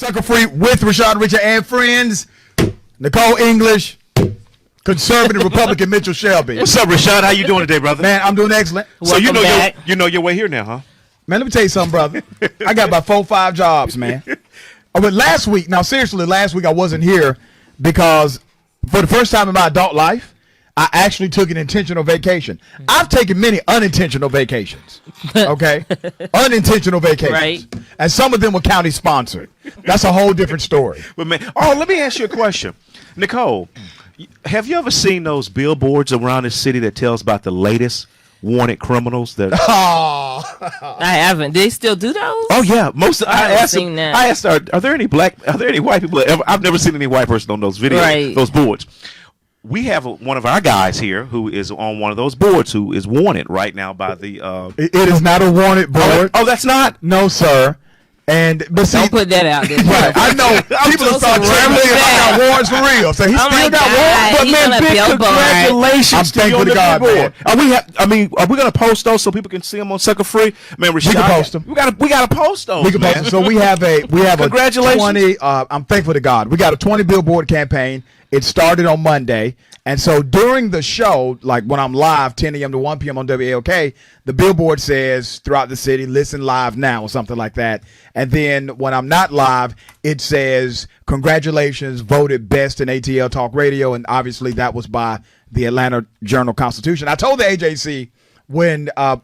Sucker Free with Rashad, Richey, and friends. Nicole English, conservative Republican Mitchell Shelby. What's up, Rashad? How you doing today, brother? Man, I'm doing excellent. So you know your way here now, huh? Man, let me tell you something, brother. I got about 4 or 5 jobs, man. But last week, now seriously, last week I wasn't here because for the first time in my adult life, I actually took an intentional vacation. I've taken many unintentional vacations, okay? Unintentional vacations. Right. And some of them were county sponsored. That's a whole different story. But man, let me ask you a question. Nicole, have you ever seen those billboards around the city that tells about the latest wanted criminals? That Oh. I haven't. Do they still do those? Oh yeah, I haven't seen that. I asked, are there any white people? I've never seen any white person on those videos, Right. those boards. We have one of our guys here who is on one of those boards who is wanted right now by the. It is not a wanted board. Oh, that's not. No, sir. But see, Don't put that out there. right, I know people are starting trembling if I got warrants for real. So he Oh my still got God. warrants. But He's man, on a big billboard. congratulations I'm to you thankful on to the God, billboard. Are we gonna post those so people can see them on Sucker Free? Man, Rashad, We can post them. We gotta post those. We can post man. it. So we have a Congratulations. 20. I'm thankful to God. We got a 20 billboard campaign. It started on Monday, and so during the show, like when I'm live, 10 a.m. to 1 p.m. on WAOK, the billboard says throughout the city, "Listen live now" or something like that. And then when I'm not live, it says, "Congratulations, voted best in ATL Talk Radio," and obviously that was by the Atlanta Journal-Constitution. I told the AJC. When I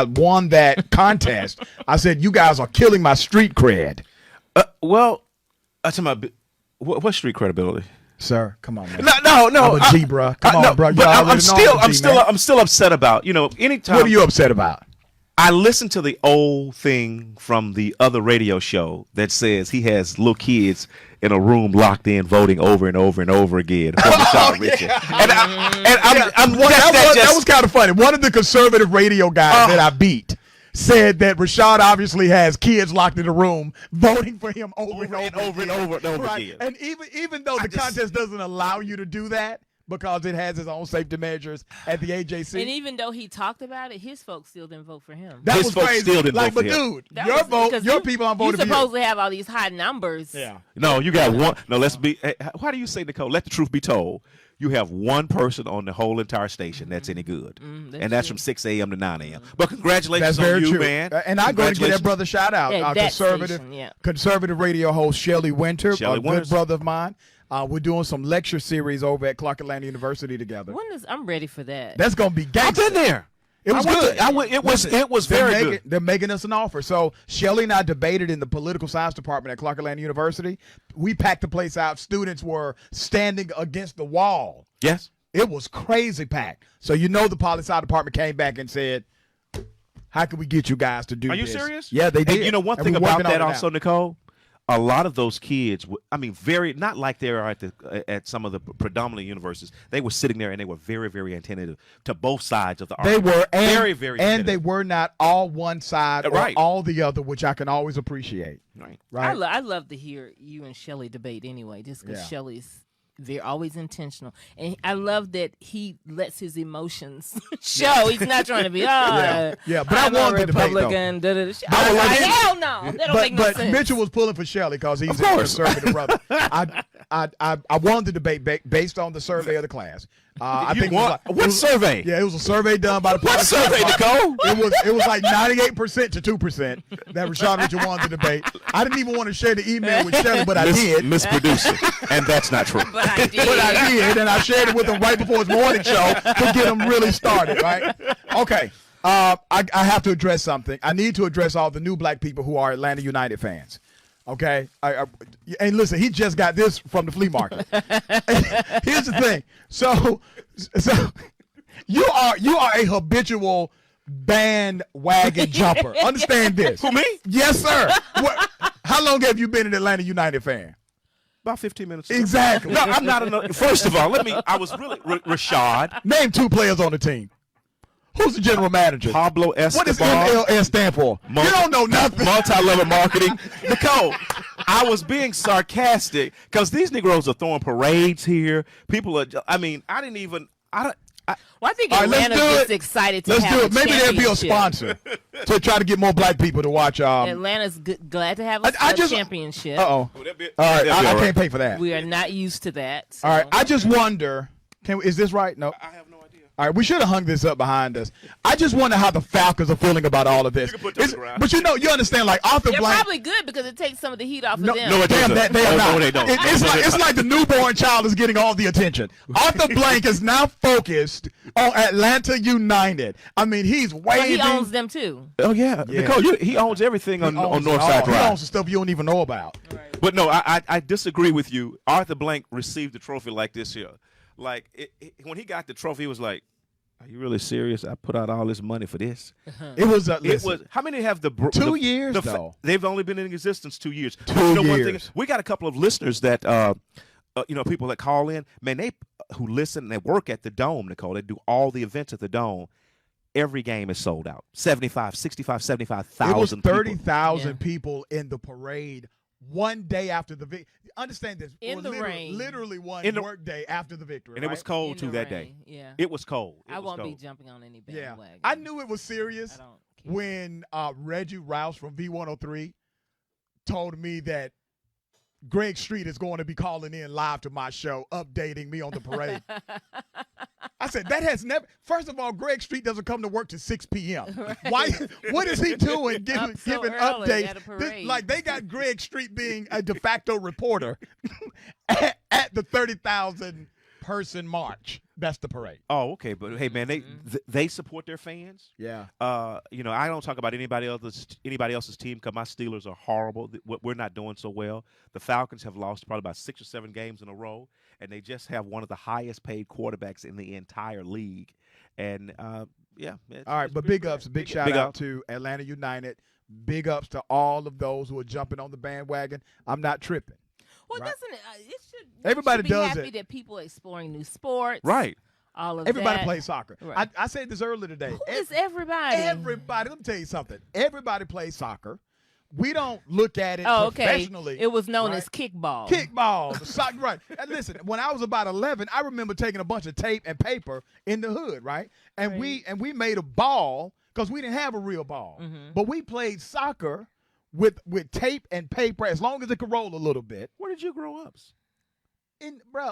won that contest, I said, "You guys are killing my street cred." Well, I tell my what street credibility? Sir, come on, man. No. I'm a G, bro. Come on, bro. But I'm I'm still upset about anytime. What are you upset about? I listen to the old thing from the other radio show that says he has little kids in a room locked in voting over and over and over again. Richey. That was kind of funny. One of the conservative radio guys that I beat said that Rashad obviously has kids locked in a room voting for him over and over again. And even though the contest doesn't allow you to do that because it has its own safety measures at the AJC. And even though he talked about it, his folks still didn't vote for him. That His was folks crazy. still didn't vote for him. Dude, That your was- vote, because your people on voting for You're you. supposed to have all these high numbers. Yeah. No, you got one. No, let's be. Why do you say, Nicole? Let the truth be told. You have one person on the whole entire station that's any good, and that's true. from 6 a.m. to 9 a.m. But congratulations That's very on you, true, man. And I'm going to give that brother a shout out. Yeah, Our that conservative, station, yeah. conservative radio host Shelley Winter, Shelley a Winters. good brother of mine. We're doing some lecture series over at Clark Atlanta University together. I'm ready for that. That's going to be I've gangster. been there. It was good. It was very good. They're making us an offer. So Shelley and I debated in the political science department at Clark Atlanta University. We packed the place out. Students were standing against the wall. Yes. It was crazy packed. So the poli-sci department came back and said, "How can we get you guys to do this?" Are you serious? Yeah, they did. And you know one And thing we're about working on that it also, now. Nicole? A lot of those kids, very not like they are at some of the predominant universities. They were sitting there and they were very, very attentive to both sides of the They argument. were very, very and attentive. they were not all one side or Right. all the other, which I can always appreciate. Right. Right? I love to hear you and Shelley debate anyway, just because Yeah. Shelley's they're always intentional, and I love that he lets his emotions show. He's not trying to be Yeah, but I I'm won a the debate, though. Republican. I like it. Hell no, that don't make no But sense. Mitchell was pulling for Shelley because he's Of a course. conservative brother. I won the debate based on the survey of the class. I You think it was won? like, What survey? Yeah, it was a survey done by the What survey, Nicole? It was like 98% to 2% that Rashad Richey won the debate. I didn't even want to share the email with Shelley, but I did. Misproducing, and that's not true. but I did. But I did, and I shared it with him right before his morning show to get him really started, right? Okay. I have to address something. I need to address all the new black people who are Atlanta United fans. Okay? And listen, he just got this from the flea market. Here's the thing. So you are a habitual bandwagon jumper. Understand this. Who, me? Yes, sir. How long have you been an Atlanta United fan? About 15 minutes ago. Exactly. No, I'm not. First of all, I was really Rashad. Name 2 players on the team. Who's the general manager? Pablo Escobar. What does MLS stand for? You don't know nothing. Multi-level marketing. Nicole, I was being sarcastic because these Negroes are throwing parades here. People are. I didn't even. Well, I think All right, let's Atlanta do gets it. excited to Let's have do it. a Maybe there'll be a championship. sponsor. to try to get more black people to watch. Atlanta's glad to have a championship. All right, I can't pay for that. We are not used to that. So. All right, I just wonder. Is this right? No. I have no idea. All right, we should have hung this up behind us. I just wonder how the Falcons are feeling about all of this. You can put those around. But you understand, like Arthur They're Blank. probably good because it takes some of the heat off of them. No, it Damn, doesn't. they are not. No, they don't. It's like the newborn child is getting all the attention. Arthur Blank is now focused on Atlanta United. I mean, he's waving. Well, he owns them too. Oh yeah, Nicole, he owns everything on Northside Drive. He owns the stuff you don't even know about. Right. But no, I disagree with you. Arthur Blank received a trophy like this here. Like when he got the trophy, he was like, "Are you really serious? I put out all this money for this." It was. It was. How many have the 2 years though? They've only been in existence 2 years. 2 One years. thing, we got a couple of listeners that people that call in. Man, they who listen. They work at the Dome, Nicole. They do all the events at the Dome. Every game is sold out. 75,000 It was people. 30,000 people in the parade. One day after the victory. Understand this. In the rain. Literally one work day after the victory. And it was cold too that day. Yeah. It was cold. I won't be jumping on any bandwagon. I knew it was serious I don't care. when Reggie Rouse from V103 told me that Greg Street is going to be calling in live to my show, updating me on the parade. I said, that has never. First of all, Greg Street doesn't come to work till 6 p.m. Right. Why? What is he doing giving early at a updates? parade. Like they got Greg Street being a de facto reporter at the 30,000 person march. That's the parade. Oh, okay, but hey, man, they support their fans. Yeah. I don't talk about anybody else's team because my Steelers are horrible. We're not doing so well. The Falcons have lost probably about 6 or 7 games in a row, and they just have one of the highest paid quarterbacks in the entire league. And yeah. All right, but big ups, big shout out to Atlanta United. Big ups to all of those who are jumping on the bandwagon. I'm not tripping. Well, right? doesn't it? Everybody should be does happy it. that people are exploring new sports. Right. All of Everybody that. plays soccer. Right. I said this earlier today. Who is everybody? Everybody. Let me tell you something. Everybody plays soccer. We don't look at it okay. professionally. It was known right? as kickball. Kickball. Soccer, right. And listen, when I was about 11, I remember taking a bunch of tape and paper in the hood, right? And we made a ball because we didn't have a real ball. Mm-hmm. But we played soccer with tape and paper as long as it could roll a little bit. Where did you grow up?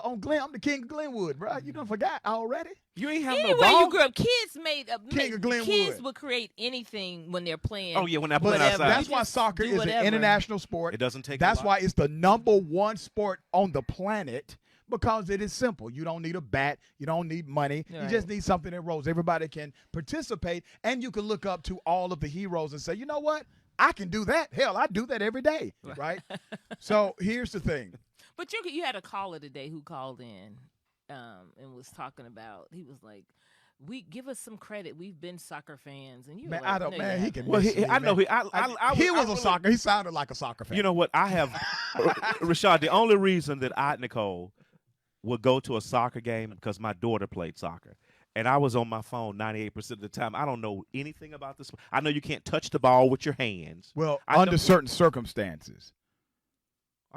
On Glen, I'm the king of Glenwood, bro. You done forgot already? You ain't have Anywhere no ball. you grew up, kids King of Glenwood. Kids will create anything when they're playing. Oh yeah, when they're playing whatever. outside. That's why soccer do is whatever. an international sport. It doesn't take. That's why it's the #1 sport on the planet because it is simple. You don't need a bat. You don't need money. Right. You just need something that rolls. Everybody can participate, and you can look up to all of the heroes and say, you know what? I can do that. Hell, I do that every day, right? So here's the thing. But you had a caller today who called in and was talking about. He was like, "We give us some credit. We've been soccer fans." And you Man, were like, I don't. no, Man, you he can. Well, miss me, I know man. he was a soccer. He sounded like a soccer fan. You know what? I have Rashad. The only reason that Nicole would go to a soccer game because my daughter played soccer. And I was on my phone 98% of the time. I don't know anything about this. I know you can't touch the ball with your hands. Well, under certain circumstances.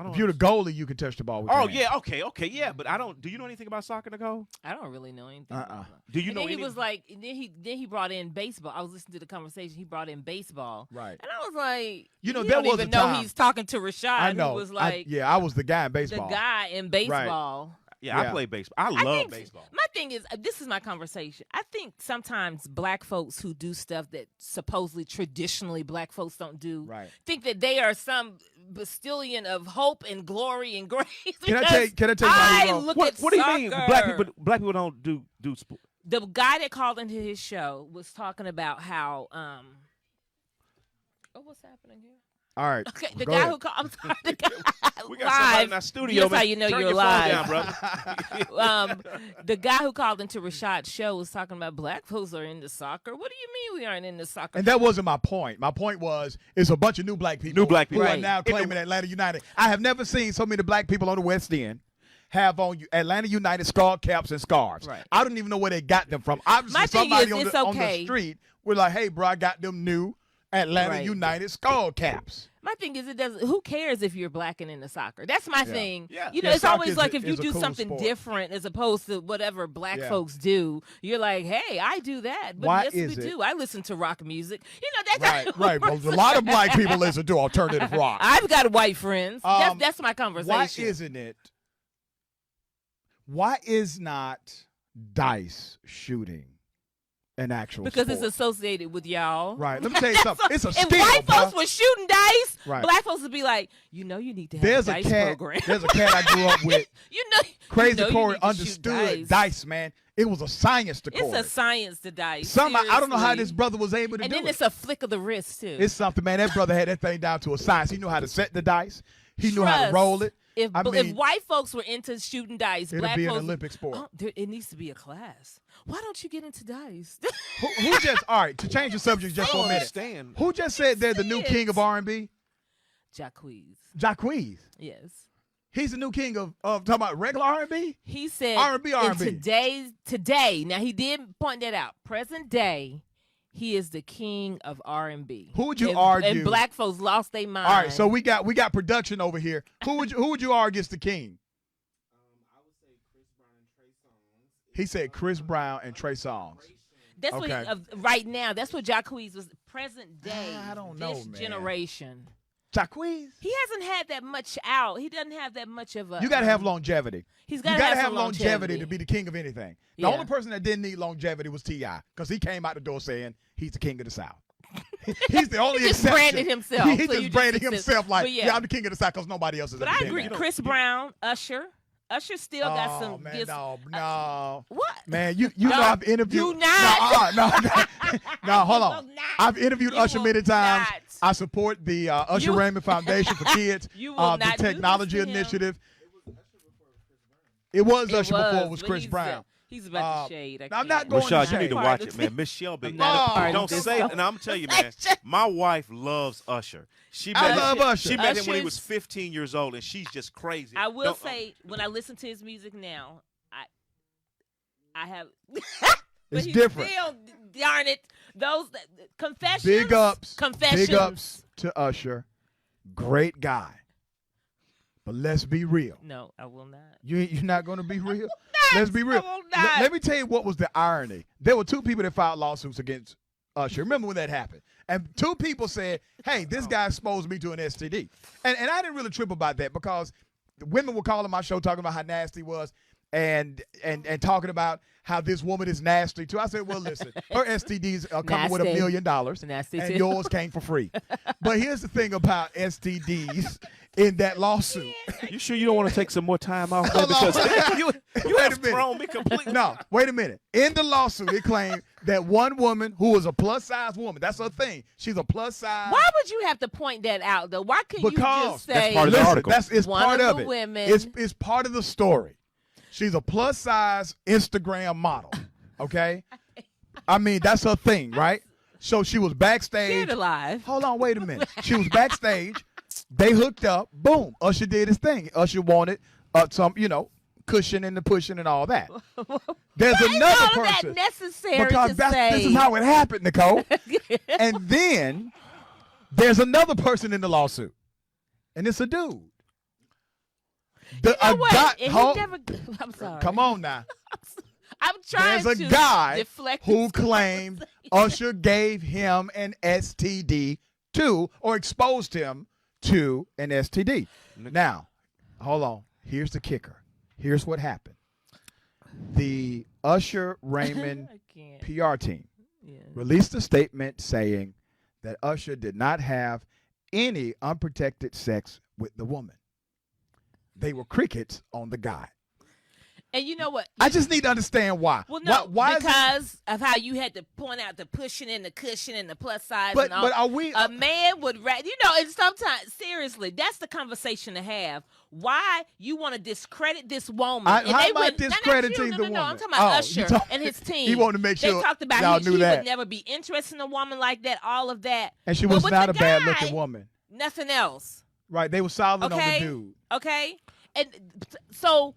If you're the goalie, you can touch the ball with your hands. yeah, okay, yeah. But I don't. Do you know anything about soccer, Nicole? I don't really know anything. About that. Do you and know? Then he any- was like, then he brought in baseball. I was listening to the conversation. He brought in baseball, Right. And I was like, You know, he there don't was even a know time- he's talking to Rashad. I know. Who was like, I was the guy in baseball. the guy in baseball. Yeah, I Yeah. play baseball. I I love think baseball. My thing is, this is my conversation. I think sometimes black folks who do stuff that supposedly traditionally black folks don't do, Right. think that they are some bastillion of hope and glory and grace. Can I tell you my hero? look What at do you mean? soccer. Black people don't do sport. The guy that called into his show was talking about how what's happening here? All right. Okay, the Go guy ahead. who called. I'm sorry, the guy We got somebody live. in our studio. That's how man. you know Turn you're your phone live. down, brother. The guy who called into Rashad's show was talking about black folks are into soccer. What do you mean we aren't into soccer? And that wasn't my point. My point was it's a bunch of new black people. New black people. who are Right. now claiming Atlanta United. I have never seen so many black people on the West End have on Atlanta United skull caps and scarves. Right. I don't even know where they got them from. Obviously, My thing somebody is, on it's the okay. street was like, "Hey, bro, I got them new Atlanta Right. United skull caps." My thing is, it doesn't. Who cares if you're black and into soccer? That's my thing. Yeah. You know, Yeah, it's soccer always is like a- if you is a do cool something sport. different as opposed to whatever black Yeah. folks do. You're like, hey, I do that. But Why yes, is we it- do. I listen to rock music. You know, that's Right. Well, a lot of black people listen to alternative rock. I've got white friends. That's my conversation. Why isn't it? Why is not dice shooting an actual Because sport? it's associated with y'all. Right. Let me tell you something. It's a If skill. white folks bruh. were shooting dice, Right. black folks would be like, you know, you need to have There's a a dice cat. program. There's a cat I grew up with. you know, Crazy you know you Corey need to shoot understood dice, man. It was a science to It's Corey. a science to dice. Somehow I don't know how seriously. this brother was able to And do then it. it's a flick of the wrist too. It's something, man. That brother had that thing down to a science. He knew how to set the dice. He knew how to Trust. roll it. If, I if mean, white folks were into shooting dice, it'll black be an folks. Olympic sport. Oh, it needs to be a class. Why don't you get into dice? Who just all right? To change the subject just I for a don't minute. understand. Who just said they're the new king of R&B? Jacquees. Jacquees. Yes. He's the new king of talking about regular R&B. He said R&B. in today, now he did point that out. Present day, he is the king of R&B. Who would you and, argue? And black folks lost their mind. All right, so we got production over here. Who would you argue is the king? I would say Chris Brown and Trey Songz. He said Chris Brown and Trey Songz. that's okay. what right now. That's what Jacquees was. Present day. I don't know, this man. generation. Jacquees. He hasn't had that much out. He doesn't have that much of a. You got to have longevity. He's You got got to to have some longevity to be the king of anything. The Yeah. only person that didn't need longevity was T.I. because he came out the door saying he's the king of the South. He's the only He just exception. branded himself, He so you just just branded accept- himself like, but yeah. yeah, I'm the king of the South because nobody else is. But ever I been agree. there. Chris Brown, Usher still got Oh some. man, gifts. no. What? Man, you No, know I've interviewed. do not. No, hold You on. will not. I've interviewed You Usher will many times. not. I support the Usher You- Raymond Foundation for Kids. You will the not do this technology to him. initiative. It was Usher before it was but Chris he's, Brown. He's about to shade. I'm not going Rashad, to you need to shade. watch it, man. Miss Shelby. I'm not a part of Don't this say it. And I'm telling you, man, my wife loves Usher. I love Usher. She met him when he was Usher's- 15 years old, and she's just crazy. I will Don't- say, when I listen to his music now, I have. but It's he's different. Still, darn it, those confessions. Big ups. Confessions. Big ups to Usher. Great guy. But let's be real. No, I will not. You're not going to be real? Let's be real. I will not. Let me tell you what was the irony. There were two people that filed lawsuits against Usher. Remember when that happened? And two people said, hey, this guy exposed me to an STD. And I didn't really trip about that because the women were calling my show talking about how nasty he was and talking about how this woman is nasty too. I said, well, listen, her STDs are coming with $1 Nasty. million Nasty and too. yours came for free. But here's the thing about STDs in that lawsuit. You sure you don't want to take some more time off? Hold man? on. Because you Wait a have minute. thrown me completely. No, wait a minute. In the lawsuit, it claimed that one woman who was a plus size woman, that's her thing. She's a plus size. Why would you have to point that out, though? Why couldn't you Because just that's say part of the Listen, article. it's one part of of the it. women? It's part of the story. She's a plus size Instagram model. Okay? I mean, that's her thing, right? So she was backstage. Scared alive? Hold on, wait a minute. She was backstage. They hooked up. Boom. Usher did his thing. Usher wanted some, cushion and the pushing and all that. There's Why is another all of person. that necessary Because to this say? is how it happened, Nicole. And then there's another person in the lawsuit, and it's a dude. You know what? And he hold- never, I'm sorry. Come on now. I'm trying There's a to guy deflect who this claimed conversation. Usher gave him an STD or exposed him to an STD. Now, hold on. Here's the kicker. Here's what happened. The Usher Raymond I can't. PR team Yeah. released a statement saying that Usher did not have any unprotected sex with the woman. They were crickets on the guy. And you know what? I just need to understand why. Well, no, why is it? because of how you had to point out the pushing and the cushion and the plus size But and all. but are we? A man would, and sometimes, seriously, that's the conversation to have. Why you want to discredit this woman? And how they am I wouldn't- no, not discrediting you, the no, woman? I'm talking about Oh, Usher you talk- and his team. He wanted to make sure They talked about y'all he knew that. would never be interested in a woman like that, all of that. And she But was with not the a bad guy, looking woman. Nothing else. Right. They were solid on Okay. the dude. Okay? And so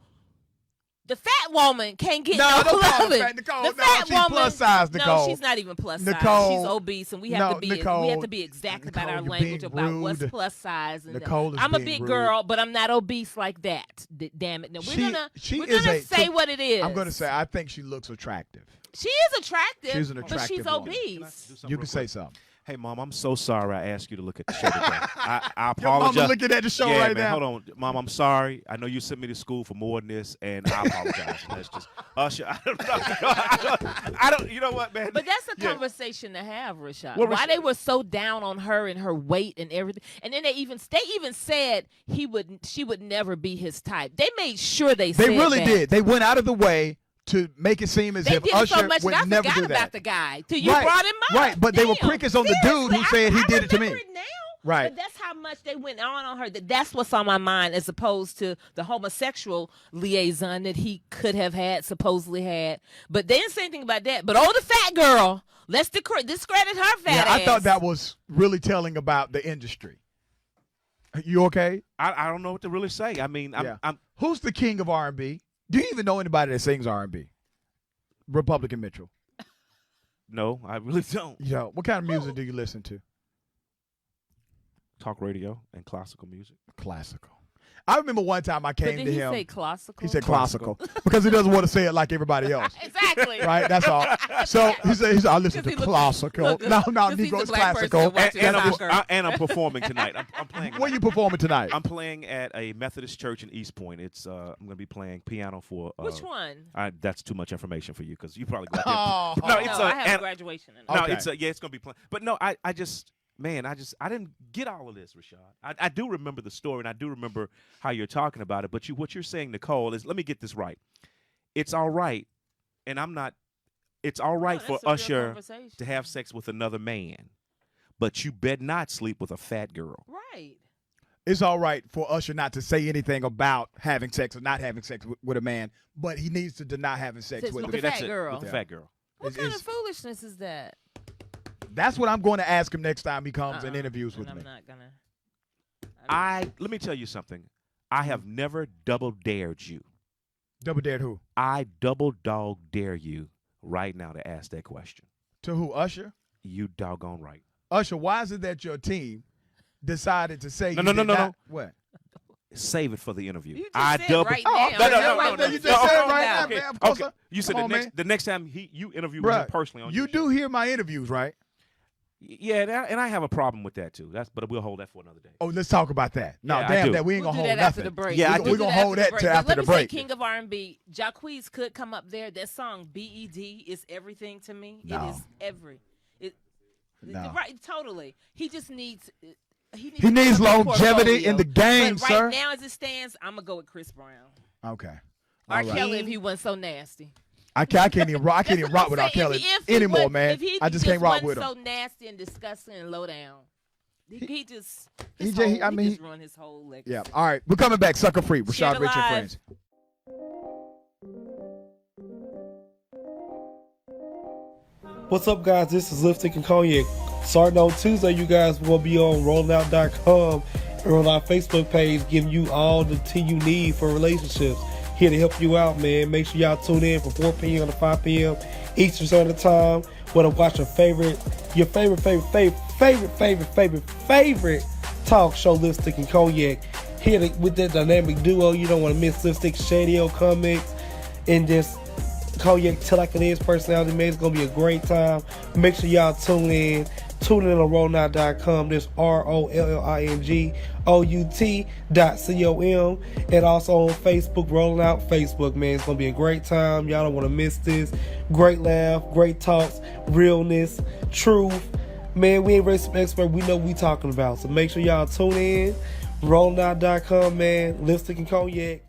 The fat woman can't get No, no don't call her loving. fat, Nicole. The No, fat she's woman, plus size, Nicole. No, she's not even plus size. Nicole. She's obese, and we No, have to be Nicole. exact Nicole, about our you're language being about what's rude. plus size. And Nicole is I'm a being big rude. girl, but I'm not obese like that. Damn it! Now She we're gonna is say what it is. I'm going to say I think she looks attractive. she is attractive. She's an but attractive she's woman. Can I obese. do something You real can say quick? something. Hey, Mom, I'm so sorry I asked you to look at the show today. I Your mama apologize. looking at the show yeah, right man, now. hold on. Mom, I'm sorry. I know you sent me to school for more than this, and I apologize. That's just Usher. I don't know. I don't. You know what, man? But that's a Yeah. conversation to have, Rashad. Well, Why Rashad- they were so down on her and her weight and everything, and then they even said she would never be his type. They made sure they said They really that. did. They went out of the way to make it seem as They if did it Usher so much would that I never forgot do about that. the guy till you Right, brought him up. right, but they were Damn, crickets on the dude who seriously, said he I did it to me. remember now. Right. But that's how much they went on her. That's what's on my mind, as opposed to the homosexual liaison that he could have had, supposedly had. But they didn't say anything about that. But the fat girl, let's discredit her fat ass. I thought that was really telling about the industry. You okay? I don't know what to really say. I mean, I'm Who's the king of R&B? Do you even know anybody that sings R&B? Republican Mitchell. no, I really don't. Yo, what kind of music do you listen to? Talk radio and classical music. Classical. I remember one time I But came did to he him. say classical? He said classical because he doesn't want to say it like everybody else. Exactly. Right? That's all. So he said I listen 'Cause to he look- classical. look, No, 'cause he's a Negro's black person classical. that watches soccer. And I'm performing tonight. I'm playing. Where you performing tonight? I'm playing at a Methodist church in East Point. It's I'm going to be playing piano for. Which one? That's too much information for you because you probably got Oh. No, it's I have and- graduation. In No, Okay. it's it's going to be playing. But no, I didn't get all of this, Rashad. I do remember the story, and I do remember how you're talking about it. But what you're saying, Nicole, is let me get this right. It's all right, and I'm not. It's all right No, for that's a real Usher conversation. to have sex with another man, but you bet not sleep with a fat girl. Right. It's all right for Usher not to say anything about having sex or not having sex with a man, but he needs to deny having sex Sex with with the the that's fat it. girl. With the Yeah. fat girl. What It's- kind of it's- foolishness is that? That's what I'm going to ask him next time he comes and Uh-uh. interviews with And me. I'm not gonna. Let me tell you something. I have never double dared you. Double dared who? I double dog dare you right now to ask that question. To who? Usher? You doggone right. Usher, why is it that your team decided to say No, you no, did no, not- no. What? Save it for the interview. You just I said double. right Oh, now. no, no, You're no, right no, now. you just said it Calm right down. now, Okay, man. Of course, okay. You said Come on, man. the next time you interview with him Bruh, personally on you your do show. hear my interviews, right? Yeah, and I have a problem with that too. But we'll hold that for another day. Oh, let's talk about that. No, Yeah, I damn do. that. We ain't We'll going do to that hold after nothing. the break. Yeah, I We'll do. do We're going that to hold after that the till break. after But the let me say break. King of R&B. Jacquees could come up there. That song BED is everything to me. No. It is No. right. Totally. He just needs. He He needs a good longevity in the portfolio. game, but right sir. now, as it stands, I'm gonna go with Chris Brown. Okay. R. All right. Kelly, if he wasn't so nasty. I can't even rock. I can't even rock with R. Kelly anymore, man. If he I just can't rock wasn't with him. so nasty and disgusting and low down. He just. he His just- whole, I mean, just ruined his whole legacy. Yeah. All right. We're coming back. Sucker free. Share Rashad, the Richey, and live. friends. What's up, guys? This is Lipstick and Cognac. Starting on Tuesday, you guys will be on rollingout.com and on our Facebook page, giving you all the tea you need for relationships. Here to help you out, man. Make sure y'all tune in from 4 p.m. to 5 p.m. Eastern Standard Time. Want to watch your favorite talk show, Lipstick and Cognac. Here with that dynamic duo. You don't want to miss Lipstick, Shadio Comics, and just Cognac Till Like It Is personality, man. It's going to be a great time. Make sure y'all tune in. Tune in on rollingout.com. There's ROLLINGOUT.com. And also on Facebook, Rolling Out Facebook, man. It's going to be a great time. Y'all don't want to miss this. Great laugh, great talks, realness, truth. Man, we ain't race expert. We know what we talking about. So make sure y'all tune in. Rollingout.com, man. Lipstick and Cognac.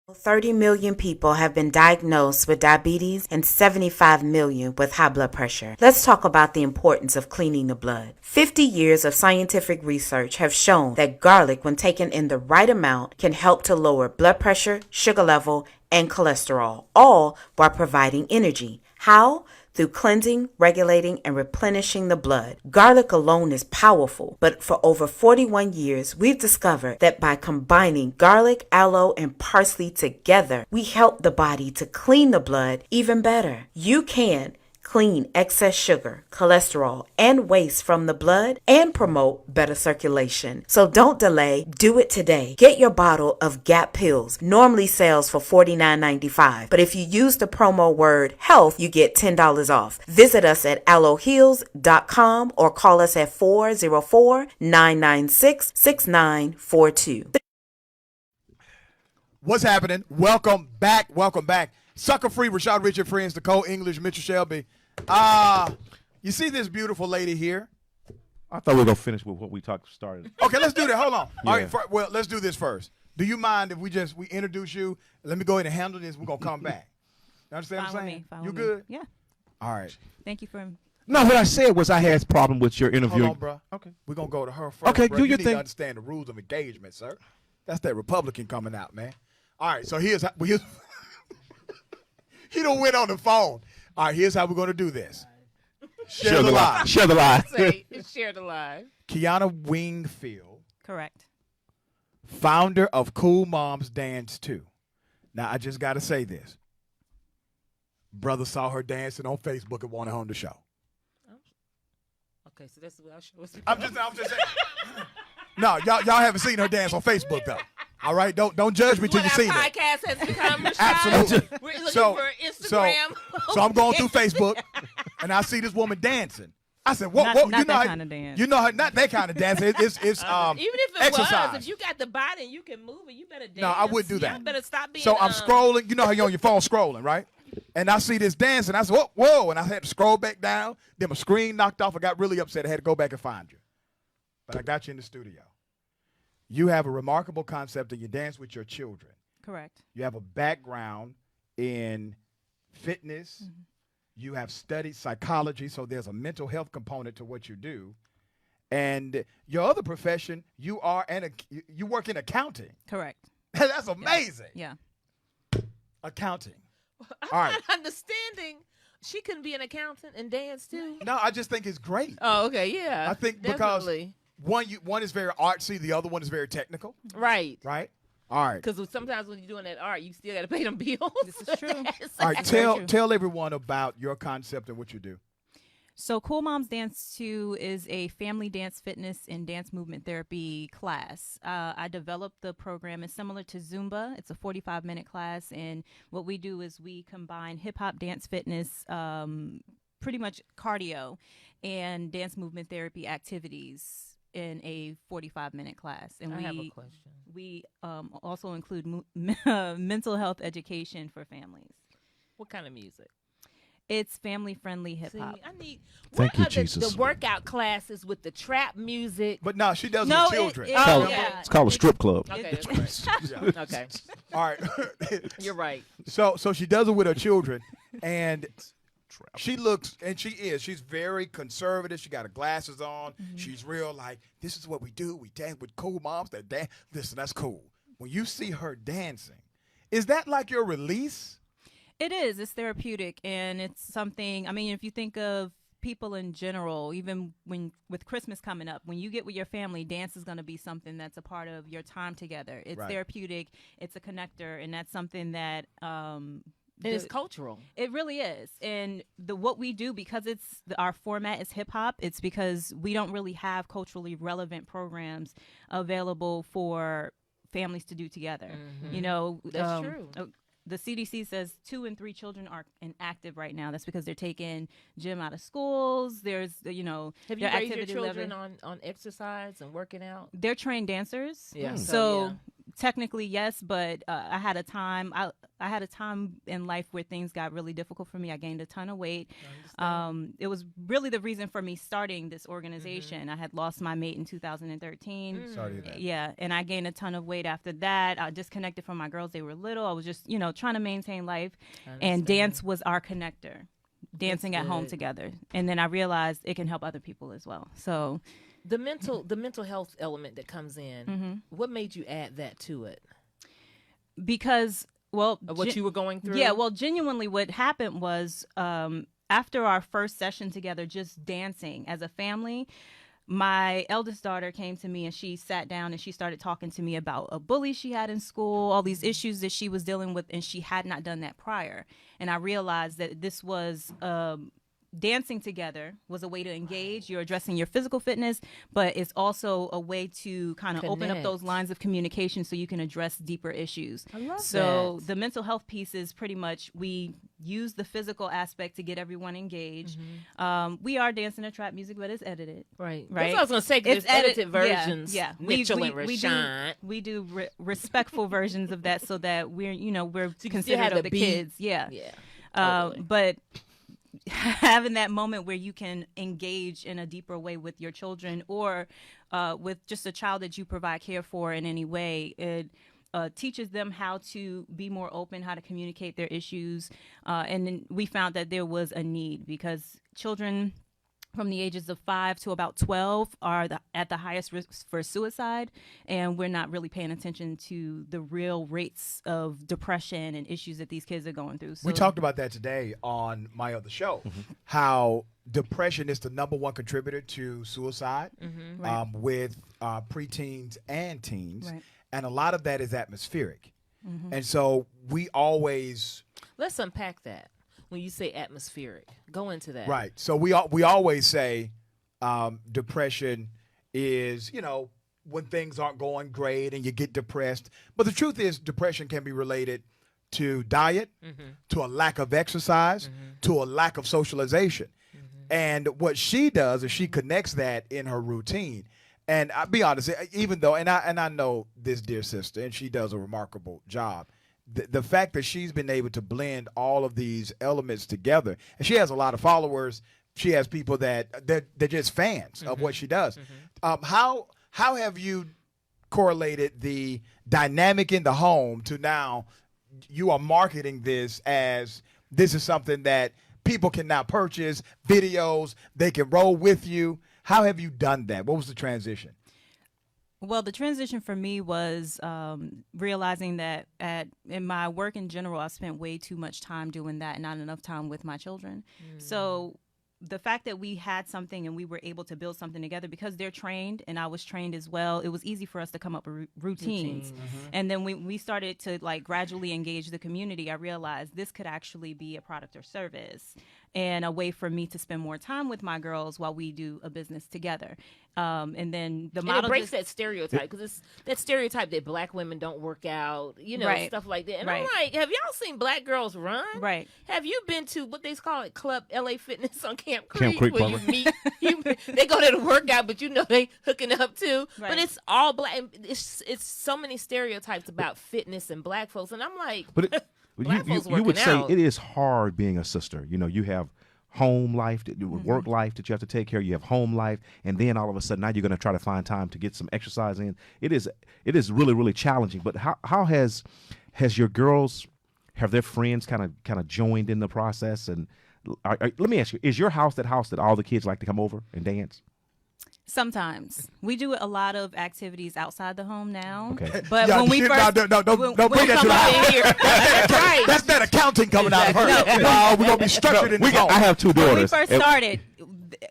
30 million people have been diagnosed with diabetes and 75 million with high blood pressure. Let's talk about the importance of cleaning the blood. 50 years of scientific research have shown that garlic, when taken in the right amount, can help to lower blood pressure, sugar level, and cholesterol, all while providing energy. How? through cleansing, regulating, and replenishing the blood. Garlic alone is powerful, but for over 41 years, we've discovered that by combining garlic, aloe, and parsley together, we help the body to clean the blood even better. You can clean excess sugar, cholesterol, and waste from the blood and promote better circulation. So don't delay. Do it today. Get your bottle of Gap Pills. Normally sells for $49.95. But if you use the promo word HEALTH, you get $10 off. Visit us at aloeheals.com or call us at 404-996-6942. What's happening? Welcome back. Welcome back. Sucka free, Rashad, Richey, friends, Nicole English, Mitchell Shelby. You see this beautiful lady here? I thought we were gonna finish with what we started. Okay, let's do that. Hold on. Yeah. All right, well, let's do this first. Do you mind if we introduce you? Let me go ahead and handle this. We're gonna come back. You understand what I'm saying? Fine You with me. good? Yeah. All right. Thank you for. No, what I said was I had a problem with your Hold interview. on, bro. Okay. We're gonna go to her first. Okay, bro. do You your need thing. to understand the rules of engagement, sir. That's that Republican coming out, man. All right, so here's he don't went on the phone. All right, here's how we're gonna do this. Share the lie. Share the lie. Say, share the live. Kiana Wingfield, Correct. founder of Cool Moms Dance 2. Now, I just got to say this. Brother saw her dancing on Facebook and wanted her on the show. Okay, so that's what I'll show us. I'm just saying. No, y'all haven't seen her dance on Facebook, though. All right? Don't judge me till you seen it. Podcast has become Rashad. Absolutely. We're looking So- for Instagram. So I'm going through Facebook, and I see this woman dancing. I said, "What? Not you that know how, kind of dance. You know how, not that kind of dance. It's Even if it exercise. was, if you got the body and you can move it, you better dance. No, I wouldn't do that. You better stop being. So I'm scrolling. You know how you're on your phone scrolling, right? And I see this dance, and I said, whoa, and I had to scroll back down. Then my screen knocked off. I got really upset. I had to go back and find you. But I got you in the studio. You have a remarkable concept, and you dance with your children. Correct. You have a background in fitness. Mm-hmm. You have studied psychology, so there's a mental health component to what you do. And your other profession, you work in accounting. Correct. That's amazing. Yeah. Accounting. I'm All right. not understanding. She can be an accountant and dance too. No, I just think it's great. Oh, okay, yeah. I think definitely. because one is very artsy, the other one is very technical, Right. right? All right. Because sometimes when you're doing that art, you still got to pay them bills. This is true. All right, very true. tell everyone about your concept and what you do. So Cool Moms Dance 2 is a family dance fitness and dance movement therapy class. I developed the program. It's similar to Zumba. It's a 45-minute class. And what we do is we combine hip-hop dance fitness, pretty much cardio, and dance movement therapy activities in a 45-minute class. And I have a question. We also include mental health education for families. What kind of music? It's family-friendly hip-hop. See, I need. Thank what you, are Jesus. The workout classes with the trap music. But no, she does No, with children. Oh, yeah. It's called a strip club. Okay, that's right. Yeah. Okay, All right. you're right. So she does it with her children, and she looks, and she's very conservative. She got her glasses on. Mm-hmm. She's real like, this is what we do. We dance with cool moms that dance. Listen, that's cool. When you see her dancing, is that like your release? It is. It's therapeutic, and it's something. I mean, if you think of people in general, even with Christmas coming up, when you get with your family, dance is going to be something that's a part of your time together. It's Right. therapeutic. It's a connector, and that's something that It's cultural. it really is. And what we do, because our format is hip hop, it's because we don't really have culturally relevant programs available for families to do together. You know, That's true. The CDC says 2 in 3 children are inactive right now. That's because they're taking gym out of schools. There's, Have you their raised your activity children level. on exercise and working out? They're trained dancers. Yeah. So technically, yes, but I had a time. I had a time in life where things got really difficult for me. I gained a ton of weight. It was really the reason for me starting this organization. I had lost my mate in 2013. Sorry to hear that. Yeah, and I gained a ton of weight after that. I disconnected from my girls. They were little. I was just, trying to maintain life. And dance was our connector, dancing at home good. together. And then I realized it can help other people as well. So The mental health element that comes in. What made you add that to it? because, well, Of what you were going through? yeah, well, genuinely what happened was after our first session together, just dancing as a family, my eldest daughter came to me and she sat down and she started talking to me about a bully she had in school, all these issues that she was dealing with, and she had not done that prior. And I realized that this was dancing together was a way to engage. You're addressing your physical fitness, but it's also a way to kind of open up those lines of communication so you can address deeper issues. I love So that. the mental health piece is pretty much we use the physical aspect to get everyone engaged. We are dancing to trap music, but it's edited. Right. Right. That's what I was going to say, 'cause It's there's edited yeah, versions. Yeah. Mitchell and Rashad. We do respectful versions of that so that we're you can still considerate have of the the beat. kids. Yeah. Yeah. Totally. But having that moment where you can engage in a deeper way with your children or with just a child that you provide care for in any way, it teaches them how to be more open, how to communicate their issues. And then we found that there was a need because children from the ages of 5 to about 12 are at the highest risk for suicide, and we're not really paying attention to the real rates of depression and issues that these kids are going through. So, We talked about that today on my other show, how depression is the #1 contributor to suicide with preteens and teens. Right. And a lot of that is atmospheric. And so we always... Let's unpack that. When you say atmospheric, go into that. Right. So we always say depression is, when things aren't going great and you get depressed. But the truth is depression can be related to diet, to a lack of exercise, to a lack of socialization. And what she does is she connects that in her routine. And I'll be honest, even though, and I know this dear sister, and she does a remarkable job, the fact that she's been able to blend all of these elements together, and she has a lot of followers. She has people that they're just fans of what she does. How have you correlated the dynamic in the home to now you are marketing this as this is something that people can now purchase, videos, they can roll with you? How have you done that? What was the transition? Well, the transition for me was realizing that in my work in general, I spent way too much time doing that and not enough time with my children. So the fact that we had something and we were able to build something together because they're trained and I was trained as well, it was easy for us to come up with routines. And then when we started to gradually engage the community, I realized this could actually be a product or service and a way for me to spend more time with my girls while we do a business together. And then the model it breaks that stereotype because it's that stereotype that black women don't work out, Right. stuff like that. And Right. I'm like, have y'all seen black girls run? Right. Have you been to what they call it, Club LA Fitness on Camp Creek, Creek, where you meet? They go there to work out, but they hooking up too. Right. But it's all black. It's so many stereotypes about fitness and black folks, and I'm like, But Black folks you would working say out. it is hard being a sister. You have home life, work life that you have to take care of. You have home life, and then all of a sudden now you're going to try to find time to get some exercise in. It is really, really challenging. But how has your girls, have their friends kind of joined in the process? And let me ask you: is your house that all the kids like to come over and dance? Sometimes we do a lot of activities outside the home now. Okay. But Yeah, when we first don't when bring we that to come the up house. in here, that's right. That's that accounting coming out of her. No, we're gonna be structured in the home. I have two when we daughters. first and- started,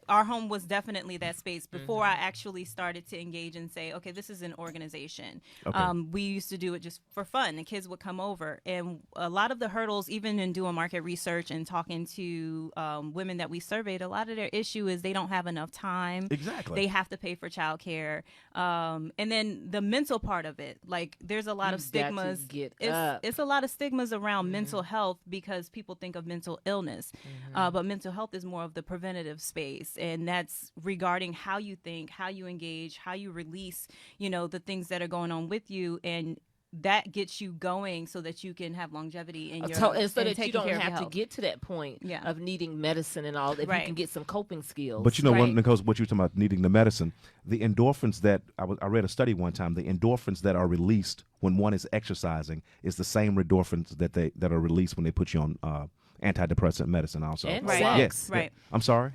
our home was definitely that space before I actually started to engage and say, okay, this is an organization. Okay. We used to do it just for fun. The kids would come over. And a lot of the hurdles, even in doing market research and talking to women that we surveyed, a lot of their issue is they don't have enough time. Exactly. They have to pay for childcare. And then the mental part of it, there's a lot of You've got to stigmas. get up. It's a lot of stigmas around mental health because people think of mental illness. But mental health is more of the preventative space. And that's regarding how you think, how you engage, how you release, the things that are going on with you. And that gets you going so that you can have longevity in your And so that you taking don't care of your have to health. get to that point Yeah. of needing medicine and all. If you Right. can get some coping skills. But Right. Nicole, what you're talking about needing the medicine, the endorphins that I read a study one time, the endorphins that are released when one is exercising is the same endorphins that are released when they put you on antidepressant medicine also. And Right. sex. Yes. Right. I'm sorry.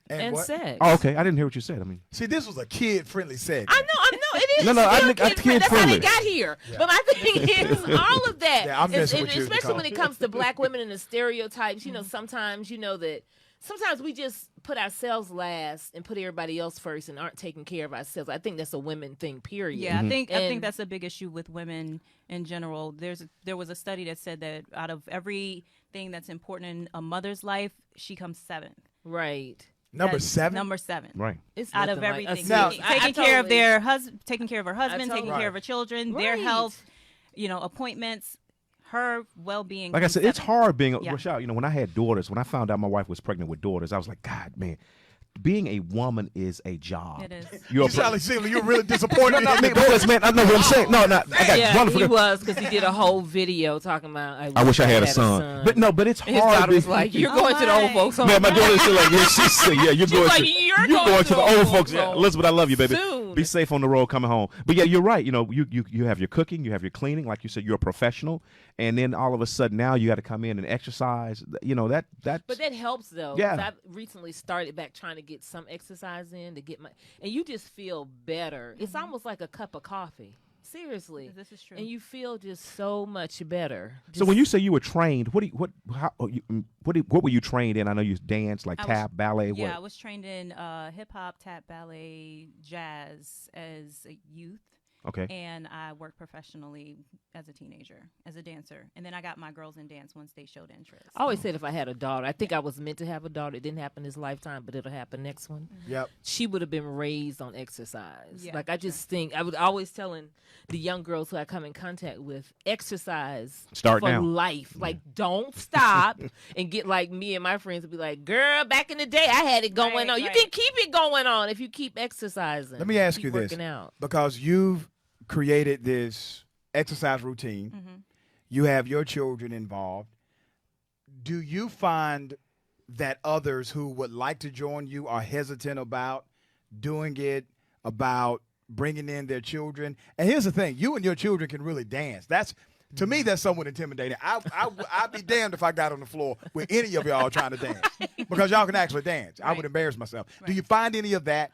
And what? sex. Oh, okay. I didn't hear what you said. I mean, See, this was a kid-friendly segment. I know. it is. No, still I think kid kid That's how friendly. they got here. But my thing is, all of that, Yeah, I'm messing with you, especially Nicole. when it comes to black women and the stereotypes. Sometimes that sometimes we just put ourselves last and put everybody else first and aren't taking care of ourselves. I think that's a women thing. Period. Yeah, I think And- that's a big issue with women in general. There was a study that said that out of everything that's important in a mother's life, she comes seventh. Right. Number That's 7? Number 7. Right. It's Out of nothing like everything, us. Now- taking care of their husband, taking care of her husband, totally- taking care of her children, their Right. health, appointments, her well-being. Like I comes said, it's second. hard being Yeah. Rashad. When I had daughters, when I found out my wife was pregnant with daughters, I was like, God, man, being a woman is a job. It is. You sound like Sheila, you're really disappointed. No, I mean, boys, man, I know what I'm saying. No, I got Yeah, wonderful. he was because he did a whole video talking about. I wish I had a son. But it's His hard. daughter was being- like, "You're going to the old folks home." Man, my daughter's still like, yeah, she said, yeah, you're going like, to, "You're you're going to the old folks. home Yeah, Elizabeth, I love you, baby. soon." Be safe on the road coming home. But yeah, you're right. You have your cooking, you have your cleaning. Like you said, you're a professional, and then all of a sudden now you got to come in and exercise. That. But that helps though. Yeah. 'Cause I've recently started back trying to get some exercise in to get and you just feel better. It's almost like a cup of coffee. Seriously. This is true. And you feel just so much better. So when you say you were trained, what were you trained in? I know you danced like I was- tap, ballet. Yeah, I What? was trained in hip hop, tap, ballet, jazz as a youth. Okay. And I worked professionally as a teenager, as a dancer. And then I got my girls in dance once they showed interest. I always said if I had a daughter, I think I was meant to have a daughter. It didn't happen this lifetime, but it'll happen next one. Yep. She would have been raised on exercise. Yeah. Like I just think I was always telling the young girls who I come in contact with, exercise Start for now. life. Like don't stop and get like me and my friends would be like, girl, back in the day I had it going Right, on. You right. can keep it going on if you keep exercising. Let me ask keep you this, working out. because you've created this exercise routine. Mm-hmm. You have your children involved. Do you find that others who would like to join you are hesitant about doing it, about bringing in their children? And here's the thing: you and your children can really dance. To me, that's somewhat intimidating. I'd be damned if I got on the floor with any of y'all trying to dance, because y'all can actually dance. I would Right. embarrass myself. Do Right. you find any of that?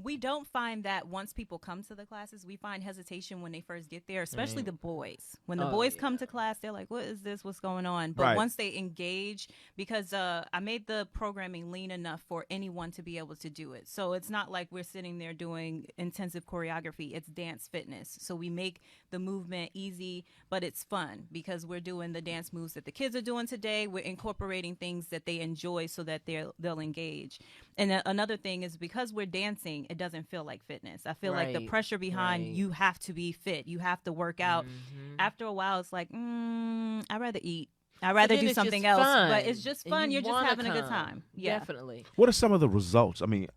We don't find that once people come to the classes, we find hesitation when they first get there, especially the boys. When the Oh, boys yeah. come to class, they're like, what is this? What's going on? But Right. once they engage, because I made the programming lean enough for anyone to be able to do it. So it's not like we're sitting there doing intensive choreography. It's dance fitness. So we make the movement easy, but it's fun because we're doing the dance moves that the kids are doing today. We're incorporating things that they enjoy so that they'll engage. And another thing is because we're dancing, it doesn't feel like fitness. I feel like the Right, pressure behind right. you have to be fit. You have to work out. After a while, it's like, I'd rather eat. I'd rather then do it's something just else. fun, But it's just and fun. you You're just wanna having a good come. time. Yeah. Definitely. What are some of the results? I mean,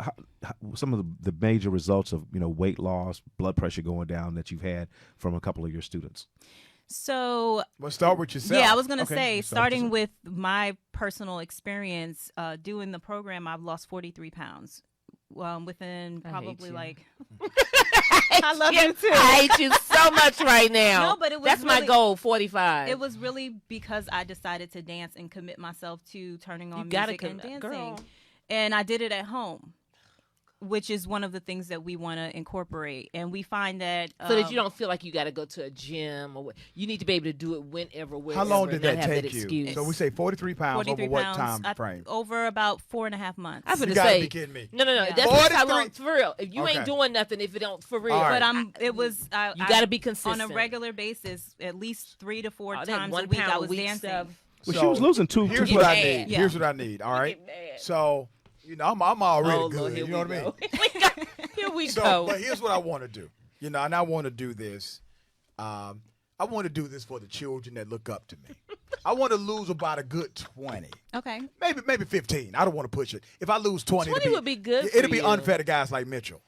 some of the major results of weight loss, blood pressure going down that you've had from a couple of your students? So Well, start with yourself. yeah, I was gonna Okay, say, you start with starting yourself. with my personal experience doing the program, I've lost 43 pounds. Within I hate probably you. like, I love you too. I hate you so much right now. No, but it was that's my really- goal. 45. It was really because I decided to dance and commit myself to turning on You gotta music and dancing. girl. And I did it at home, which is one of the things that we want to incorporate. And we find that so that you don't feel like you got to go to a gym or you need to be able to do it whenever. How wherever, long and did not that have take you? excuse. So we say 43 pounds 43 over what pounds, time frame? over about 4.5 months. I'm You gonna gotta say be kidding me. no. Yeah. That's not how 43? long for real. If you Okay. ain't doing nothing, if it don't for real, All right. But it was you got to be on consistent a regular basis, at least 3 to 4 Oh, that times a 1 week. pound I a was week dancing. stuff. Well, So, she was losing two. Here's get what I mad. need. Yeah. Here's what I need. All right. get mad. So I'm already Oh, Lord, good. here You know we what I mean? go. Here we So, go. but here's what I want to do. And I want to do this. I want to do this for the children that look up to me. I want to lose about a good 20, Okay. maybe 15. I don't want to push it. If I lose 20, 20 would be good for It'll be you. unfair to guys like Mitchell.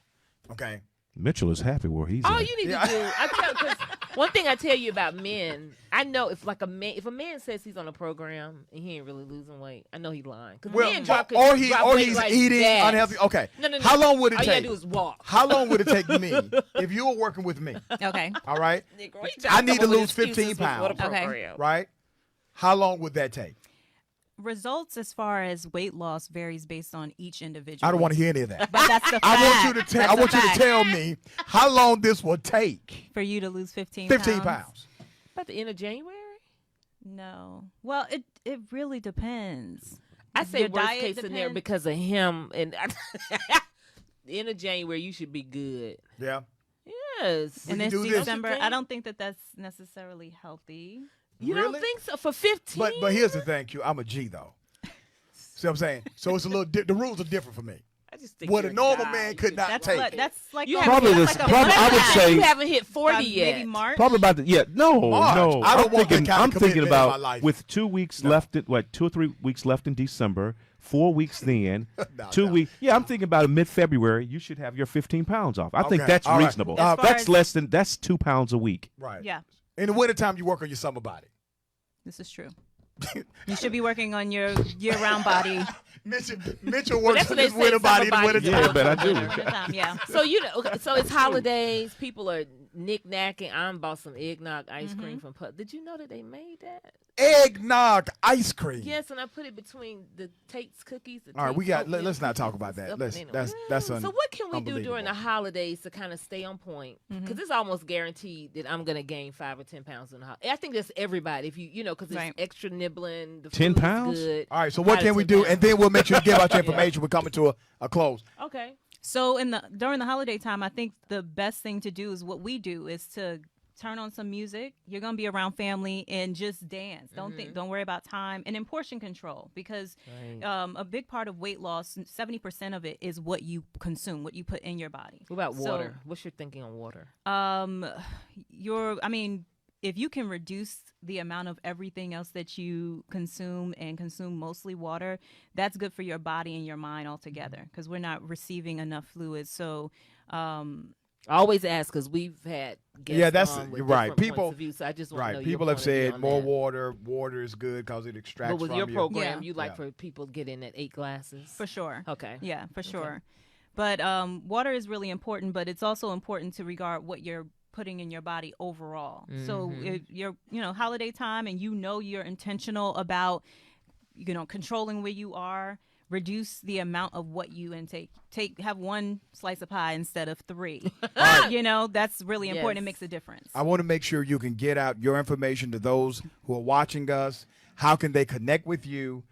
Okay. Mitchell is happy where he's All at. you need Yeah. to do, because one thing I tell you about men, I know if a man says he's on a program and he ain't really losing weight, I know he's lying. Because Well, men drop, or drop weight he's like eating that. unhealthy. Okay. No. How long would it All take? you gotta do is walk. How long would it take me if you were working with me? Okay. All right. Nigga, why you I trying need to come up with lose 15 excuses before the pounds. Okay. program? Right. How long would that take? Results as far as weight loss varies based on each individual. I don't want to hear any of that. But that's the fact. I want you to tell. That's I want a you to fact. tell me how long this will take. For you to lose 15 15 pounds. About the end of January? No. Well, it really depends. I say Your worst diet case scenario depends. because of him. And the end of January, you should be good. Yeah. Yes. We And can this do this. December, Don't you I don't think that that's necessarily healthy. You Really? don't think so? For 15? But here's the thing, Q. I'm a G though. See what I'm saying? So it's a little. The rules are different for me. I just think What you're a normal guy. man You could should- not That's take. like You a- haven't Probably hit- this- that's like a probably- I would month say- you haven't hit 40 by yet. Maybe March. Probably about the no, March. no. I don't want that thinking, kind of I'm thinking commitment in my about life. With 2 weeks No. left, 2 or 3 weeks left in December, 4 weeks then, No, 2 no. weeks. Yeah, I'm thinking about mid-February. You should have your 15 pounds off. I think Okay, that's all right. reasonable. As far That's as- that's 2 pounds a week. Right. Yeah, In the wintertime, you work on your summer body. this is true. You should be working on your year-round body. Mitchell works That's on what his they say, winter body in the summer wintertime. body. Yeah, but I do. Wintertime, yeah. So okay, so it's holidays. People are knick-knacking. I bought some eggnog ice cream from Pub. Did you know that they made that? Eggnog ice cream. Yes, and I put it between the Tate's cookies. The All right, we Tate's got. oatmeal Let's not cookies talk and about that. stuff. Let's. Anyway. That's So what can we do during the unbelievable. holidays to kind of stay on point? Because it's almost guaranteed that I'm gonna gain 5 or 10 pounds in the holiday. I think that's everybody. If you know, because it's Right. extra nibbling. The 10 food is pounds? Good. All right. So what 5 to can we 10 do? pounds. And then we'll make sure to give out your information. We're coming to a close. Okay. So during the holiday time, I think the best thing to do is what we do is to turn on some music. You're gonna be around family and just dance. Don't worry about time, and in portion control, because Right. a big part of weight loss, 70% of it is what you consume, what you put in your body. What about So, water? What's your thinking on water? If you can reduce the amount of everything else that you consume and consume mostly water, that's good for your body and your mind altogether, because we're not receiving enough fluids. So I always ask because we've had guests Yeah, that's on with you're right. different points People, of view, so I just want to know right. your People have point of view said on more that. water. Water is good because it extracts But with from your you. program, Yeah. you like Yeah. for people to get in at 8 glasses. for sure. Okay. Yeah, for sure. But water is really important, but it's also important to regard what you're putting in your body overall. So if you're, holiday time and you're intentional about, controlling where you are, reduce the amount of what you intake. Have one slice of pie instead of 3. That's really important. It Yes. makes a difference. I want to make sure you can get out your information to those who are watching us. How can they connect with you,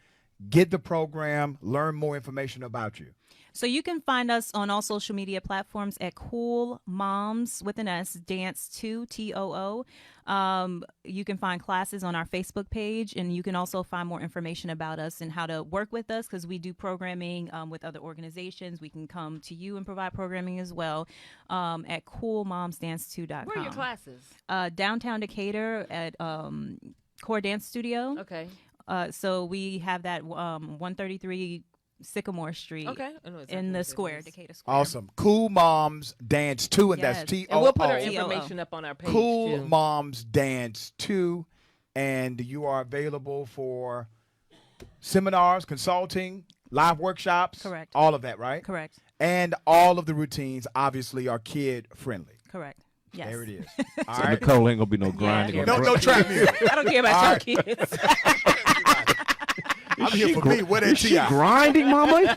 get the program, learn more information about you? So you can find us on all social media platforms at Cool Moms with an S Dance 2 TOO. You can find classes on our Facebook page, and you can also find more information about us and how to work with us, because we do programming with other organizations. We can come to you and provide programming as well at coolmomsdance2.com. Where are your classes? Downtown Decatur at Core Dance Studio. Okay. So we have that 133 Sycamore Street. Okay. I know exactly In the what that square, is. Decatur Square. Awesome. Cool Moms Dance 2, and Yes. that's TOO. And we'll put our TOO. information up on our page Cool too. Moms Dance 2, and you are available for seminars, consulting, live workshops. Correct. All of that, right? Correct. And all of the routines obviously are kid friendly. Correct. Yes. There it is. All So right. Nicole ain't gonna be no grinding. Yeah. on No, the no road. trap music. I don't care about All your right. kids. I'm here for me. What Is is she she? grinding, mama?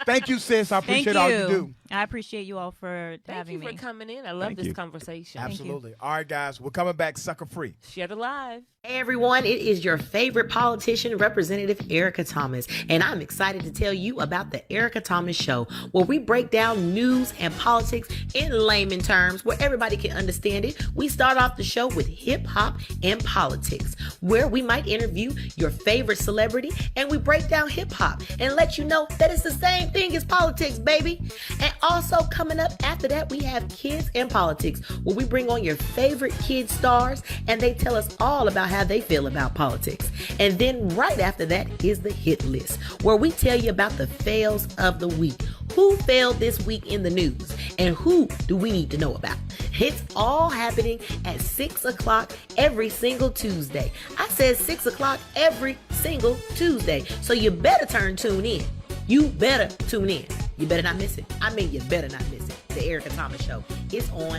Thank you, sis. I Thank appreciate you. all you do. I appreciate you all for Thank having you for me. coming in. I love Thank this you. conversation. you. Absolutely. All right, guys. We're coming back sucker free. Share the live. Hey everyone, it is your favorite politician, Representative Erica Thomas, and I'm excited to tell you about the Erica Thomas Show, where we break down news and politics in layman terms where everybody can understand it. We start off the show with hip hop and politics, where we might interview your favorite celebrity and we break down hip hop and let you know that it's the same thing as politics, baby. And also coming up after that, we have Kids and Politics, where we bring on your favorite kid stars and they tell us all about how they feel about politics. And then right after that is the hit list, where we tell you about the fails of the week. Who failed this week in the news and who do we need to know about? It's all happening at 6 o'clock every single Tuesday. I said 6 o'clock every single Tuesday. So you better tune in. You better tune in. You better not miss it. I mean, you better not miss it. The Erica Thomas Show is on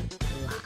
live.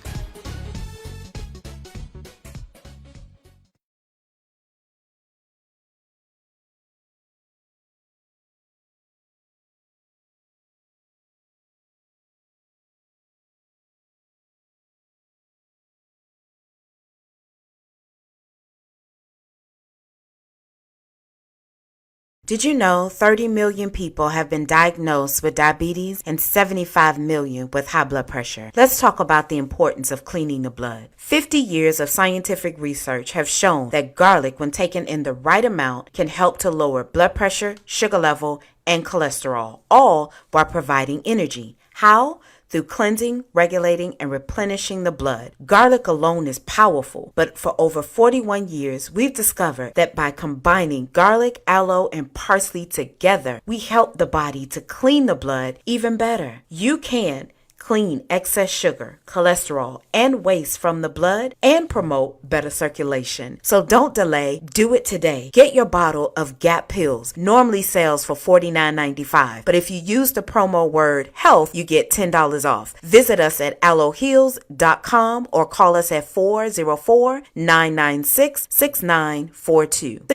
Did you know 30 million people have been diagnosed with diabetes and 75 million with high blood pressure? Let's talk about the importance of cleaning the blood. 50 years of scientific research have shown that garlic, when taken in the right amount, can help to lower blood pressure, sugar level, and cholesterol, all while providing energy. How? Through cleansing, regulating, and replenishing the blood. Garlic alone is powerful, but for over 41 years, we've discovered that by combining garlic, aloe, and parsley together, we help the body to clean the blood even better. You can clean excess sugar, cholesterol, and waste from the blood and promote better circulation. So don't delay. Do it today. Get your bottle of GAP pills. Normally sells for $49.95, but if you use the promo word HEALTH, you get $10 off. Visit us at aloeheals.com or call us at 404-996-6942.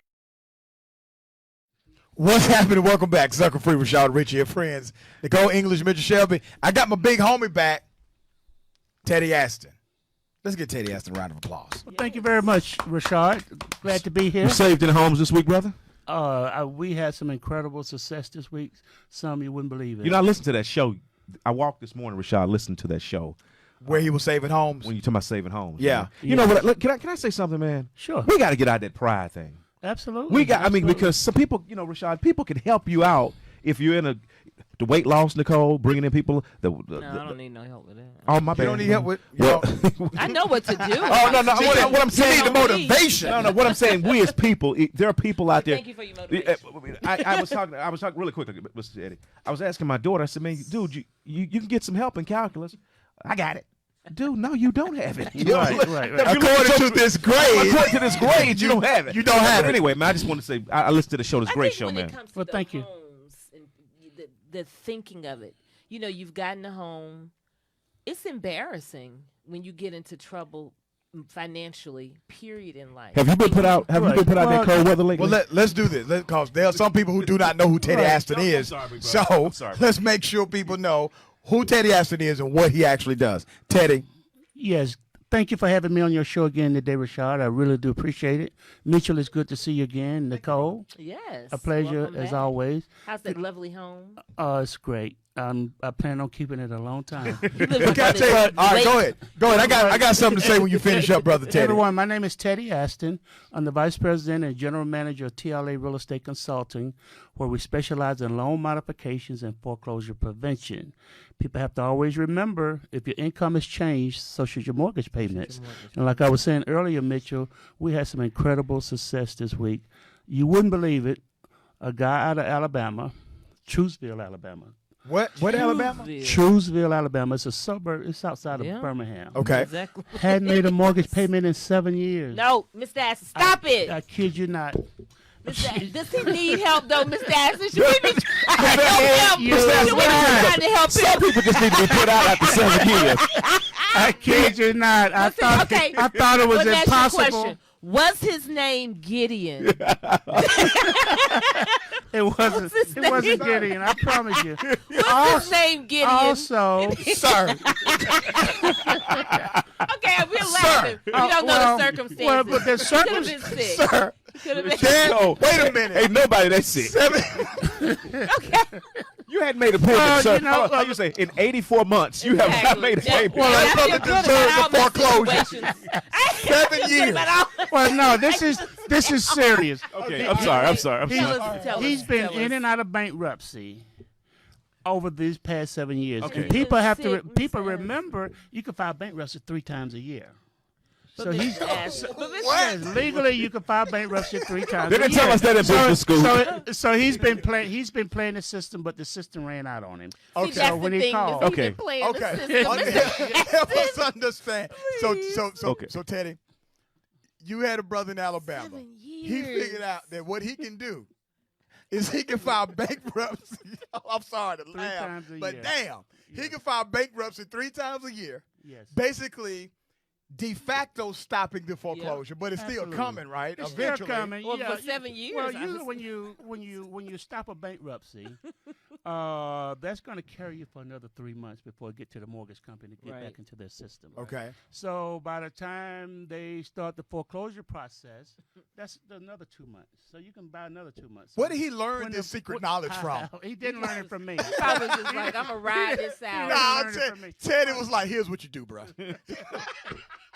What's happening? Welcome back. Sucka Free, Rashad, Richey, and friends. Nicole English, Mitchell Shelby. I got my big homie back, Teddy Aston. Let's get Teddy Aston a round of applause. Well, thank you very much, Rashad. Glad to be here. You saved in homes this week, brother? We had some incredible success this week. Some you wouldn't believe it. You know, I listened to that show. I walked this morning, Rashad, listened to that show. Where he was saving homes? When you talking about saving homes. Yeah. Man. You know what? Look, can I say something, man? Sure. We got to get out of that pride thing. Absolutely. Because some people, you know, Rashad, people can help you out if you're in the weight loss, Nicole, bringing in people. No, I don't need no help with that. Oh, my bad. You don't need help with. I know what to do. Oh, no. What I'm saying, the motivation. No. What I'm saying, we as people, there are people out there. Thank you for your motivation. I was talking really quick, Mr. Eddie. I was asking my daughter. I said, man, dude, you can get some help in calculus. I got it. Dude, no, you don't have it. Right. According to this grade, you don't have it. You don't have it. Anyway, man, I just want to say, I listened to the show. This great show, when man. It comes to Well, the thank you. homes and the thinking of it, you know, you've gotten a home. It's embarrassing when you get into trouble financially. Period in life. Have you been put out? Have you been put out that cold weather lately? Well, let's do this because there are some people who do not know who Teddy Aston is. I'm sorry, so I'm sorry, let's make sure people know who Teddy Aston is and what he actually does. Teddy. Yes. Thank you for having me on your show again today, Rashad. I really do appreciate it. Mitchell, it's good to see you again. Nicole, Yes. a pleasure Welcome as back. always. How's that lovely home? It's great. I plan on keeping it a long time. You live All with right, go ahead. I got something to say when you finish up, brother Teddy. Everyone, my name is Teddy Aston. I'm the Vice President and General Manager of TLA Real Estate Consulting, where we specialize in loan modifications and foreclosure prevention. People have to always remember, if your income has changed, so should your mortgage payments. And like I was saying earlier, Mitchell, we had some incredible success this week. You wouldn't believe it. A guy out of Alabama, Truesville, Alabama. What Alabama? Truesville, Alabama. It's a suburb. It's outside of Yeah. Birmingham. Okay. Exactly. Hadn't made a mortgage payment in 7 years. No, Mr. Aston, stop it. I kid you not. Does he need help though, Mr. Aston? Should we be trying to help him? You- Should we be trying to help Some him? people just need to be put out after 7 years. I kid you not. I thought it was Let me ask you a impossible. question. Was his name Gideon? It wasn't. his It wasn't name? Gideon. I promise you. What's his name Gideon? Also, Sir. Okay, we're laughing. We don't know the circumstances. well, but the He could have been sick. Sir. Could have been Dad, Oh, wait a minute. Ain't nobody that sick. Okay. You hadn't made a payment, Well, sir. you know, How you say? In 84 months, you have not made a payment. Well, that I feel brother good deserves about a all my foreclosure. situations. 7 years. well, no. This is serious. Okay, I'm sorry. He's been in and out of bankruptcy over these past 7 years. Okay. And people have to. Sick, People Mr. remember you can file bankruptcy 3 times a year. So But he's Mr. Aston- but Mr. yes, legally you can file bankruptcy 3 times. They a didn't year. tell us that in business school. So he's been playing. He's been playing the system, but the system ran out on him. See, that's when the he thing. called- He's Okay. been playing Okay. the system. Help us understand. Okay. So Teddy, you had a brother in Alabama. 7 He years. figured out that what he can do is he can file bankruptcy. I'm sorry to laugh, times a but year. damn, he can file bankruptcy 3 times a year. Yes. Basically, de facto stopping the foreclosure, but it's still Absolutely. coming, right? It's Eventually. still coming. Well, yeah, for 7 years, Well, I usually was- when you stop a bankruptcy, That's going to carry you for another 3 months before it get to the mortgage company to get Right. back into their system. Okay. So by the time they start the foreclosure process, that's another 2 months. So you can buy another 2 months. Where did he learn When this the- secret what- knowledge from? He didn't learn it from me. I was just like, I'm gonna ride this out. Nah, learned it from me. Teddy was like, "Here's what you do, bro."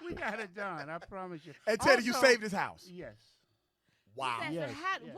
We got it done. I promise you. And Teddy, you Also- saved his house. Yes. Wow. That's Yes, how, yes.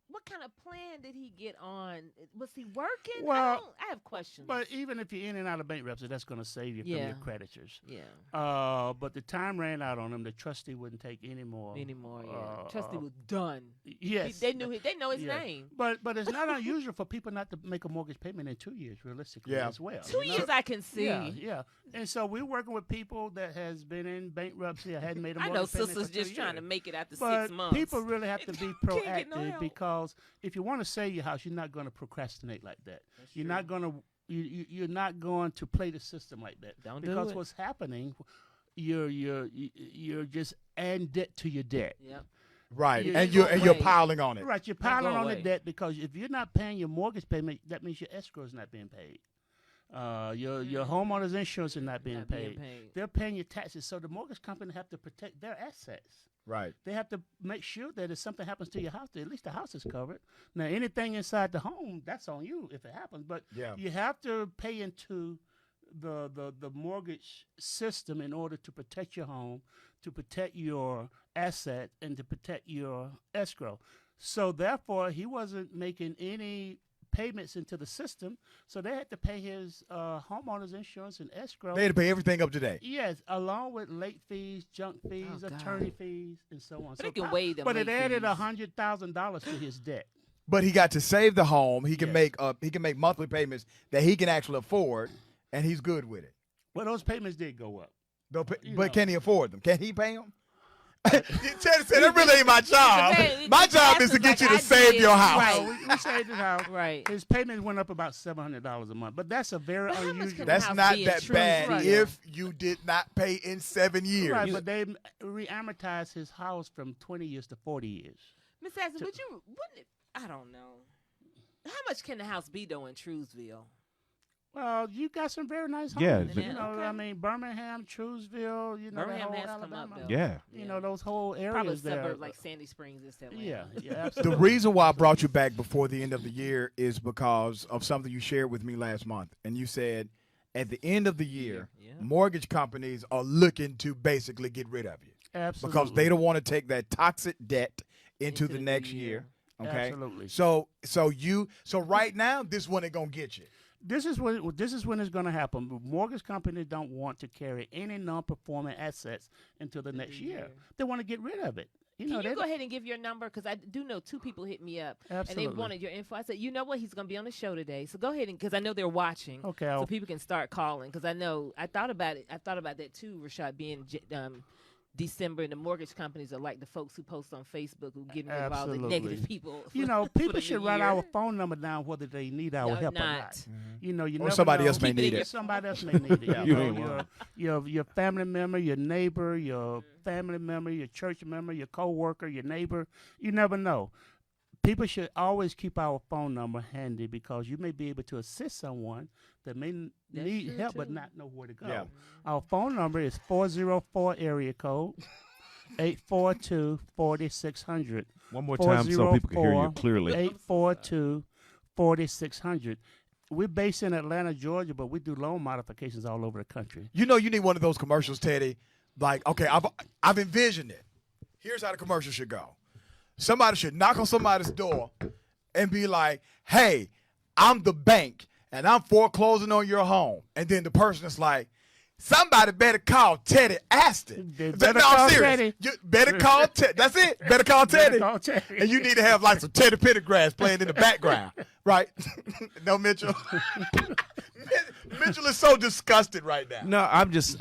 what kind of plan did he get on? Was he working? Well, I have questions. But even if you're in and out of bankruptcy, that's going to save you from Yeah. your creditors. yeah, But the time ran out on him. The trustee wouldn't take any more. anymore. Yeah, Trustee was done. Yes. They knew they know his Yeah. name. But it's not unusual for people not to make a mortgage payment in 2 years, realistically, Yeah. as well. 2 you know? years I can see. Yeah, yeah. And so we're working with people that has been in bankruptcy or hadn't made a I mortgage know payment sisters for 2 just trying to years. make it after But 6 months. people really have to be Can't get no proactive help. because if you want to sell your house, you're not going to procrastinate like that. You're not going to you're not going to play the system like that. Don't do because it. what's happening, you're just adding debt to your debt. Yep. Right. Yeah, And you you're go away. piling on it. Right, you're Don't piling go on the away. debt because if you're not paying your mortgage payment, that means your escrow is not being paid. Your homeowner's insurance is not being Not being paid. paid. They're paying your taxes, so the mortgage company have to protect their assets. Right. They have to make sure that if something happens to your house, that at least the house is covered. Now, anything inside the home, that's on you if it happens. But Yeah. you have to pay into the mortgage system in order to protect your home, to protect your asset, and to protect your escrow. So therefore, he wasn't making any payments into the system, so they had to pay his homeowner's insurance and escrow. They had to pay everything up to date. Yes, along with late fees, junk fees, Oh, God. attorney fees, and so on. But they can waive them But it late added fees. $100,000 to his debt. But he got to save the home. He can Yes. make monthly payments that he can actually afford, and he's good with it. Well, those payments did go up. But You know. can he afford them? Can he pay them? Teddy said, "That really ain't my job. Man, My it's job is to like get you to I save did. your house." Right. We saved his house. Right. His payments went up about $700 a month, but that's a very But how much unusual. can That's house not be in that Shrewsbury? bad Right. if you did not pay in 7 years. Right, but they re-amortized his house from 20 years to 40 years. Miss Ashley, wouldn't it, I don't know. How much can the house be though in Truesville? Well, you got some very nice homes. Yeah, You know, okay. I mean, Birmingham, Truesville, you know, Birmingham that whole has come up, Alabama. though. Yeah. You know, those whole areas Probably a there. suburb like Sandy Springs is Atlanta. Yeah, yeah, The absolutely. reason why I brought you back before the end of the year is because of something you shared with me last month. And you said at the end of the year, Yeah. mortgage companies are looking to basically get rid of you Absolutely. because they don't want to take that toxic debt into the the next new year. year. Okay. Absolutely. So right now, this one ain't gonna get you. This is when it's going to happen. Mortgage companies don't want to carry any non-performing assets into the next year. They want to get rid of it. You know, Can they you go don't- ahead and give your number? Because I do know 2 people hit me up and Absolutely. they wanted your info. I said, you know what? He's going to be on the show today. So go ahead and because I know they're watching. Okay, So I'll- people can start calling because I know I thought about it. I thought about that too, Rashad, being December and the mortgage companies are like the folks who post on Facebook who get involved with Absolutely. negative people. You know, for people the should new write year. our phone number down whether they need our No, help or not. not. You know, you Or never somebody know. else may Keep it in need your it. Somebody else may need it. You You ain't know, wrong. your family member, your neighbor, your family member, your church member, your coworker, your neighbor. You never know. People should always keep our phone number handy because you may be able to assist someone that may That's need true, help but too. not know where to go. Yeah. Our phone number is 404 area code 842-4600. One more time so people can hear you clearly. 842-4600. We're based in Atlanta, Georgia, but we do loan modifications all over the country. You know, you need one of those commercials, Teddy. Like, okay, I've envisioned it. Here's how the commercial should go. Somebody should knock on somebody's door and be like, "Hey, I'm the bank, and I'm foreclosing on your home." And then the person is like, "Somebody better call Teddy Aston." They No, better I'm call serious. Teddy. You better call Teddy. That's it. Better call Teddy. call Teddy. And you need to have like some Teddy Pendergrass playing in the background, right? No, Mitchell. Mitchell is so disgusted right now. No, I'm just,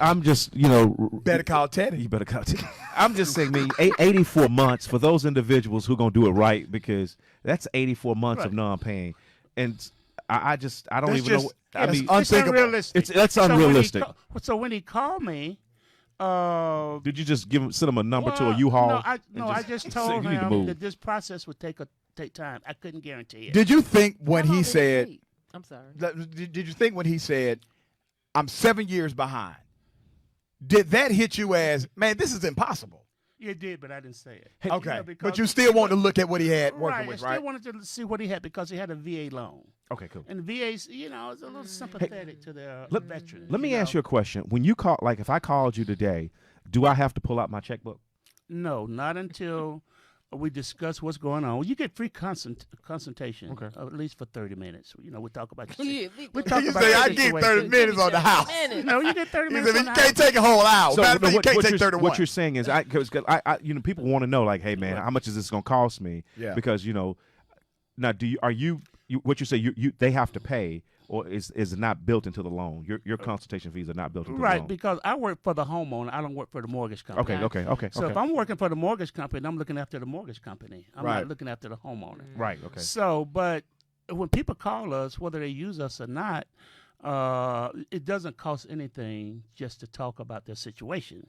you know. Better call Teddy. You better call Teddy. I'm just saying, man, 84 months for those individuals who going to do it right because that's 84 months of Right. non-paying. And I don't That's even know. just- I that's mean, unthinkable. unrealistic. That's unrealistic. So when he called me, Did you just send him a number to a well, U-Haul? No, I and just say, told "You need to him move." that this process would take time. I couldn't guarantee it. Did you think when How long he did it said, take? I'm sorry. Did you think when he said, "I'm 7 years behind"? Did that hit you as, man, this is impossible? It did, but I didn't say it. Okay, but you still want to look at what he had working with, I right? still wanted to see what he had because he had a VA loan. Okay, cool. And VA's, is a little sympathetic to their veterans. Let me ask you a question. When you call, like, if I called you today, do I have to pull out my checkbook? No, not until we discuss what's going on. You get free consultation, at least for 30 minutes. We talk about Yeah, we talk You about say, your I get situation. 30 minutes on the house. No, you get 30 He minutes said, on you the can't house. take a whole hour. Matter of fact, you can't take 31. What you're saying is, because I people want to know, like, hey man, how much is this going to cost me? Yeah. Because now, what you say they have to pay, or is it not built into the loan? Your consultation fees are not built into the loan. Right, because I work for the homeowner. I don't work for the mortgage company. Okay. So if I'm working for the mortgage company, I'm looking after the mortgage company. I'm Right. not looking after the homeowner. Right. Okay. So, but when people call us, whether they use us or not, it doesn't cost anything just to talk about their situation.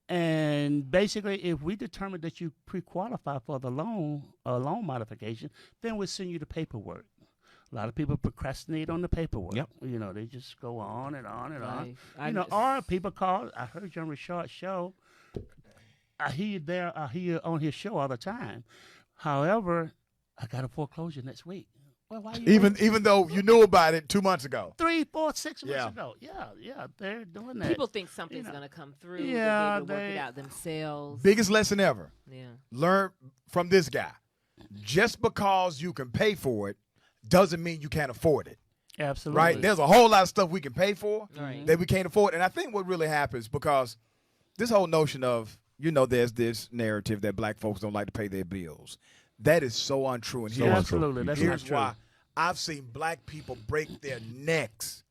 And basically, if we determine that you pre-qualify for the loan modification, then we'll send you the paperwork. A lot of people procrastinate on the paperwork. Yep. They just go on and on and Right. on. Or people call. I heard you on Rashad's show. I hear you there. I hear you on his show all the time. However, I got a foreclosure next week. Well, why you Even though you knew about it 2 months ago. 3, 4, 6 months Yeah. ago? Yeah, they're doing that. People think something's going to come through. Yeah, they'll be able to work it out themselves. Biggest lesson ever. Yeah. Learn from this guy. Just because you can pay for it doesn't mean you can't afford it. Absolutely. Right? There's a whole lot of stuff we can pay for Right. that we can't afford. And I think what really happens, because this whole notion of, there's this narrative that black folks don't like to pay their bills. That is so untrue. And So here's, Absolutely. That's here's not true. why. I've seen black people break their necks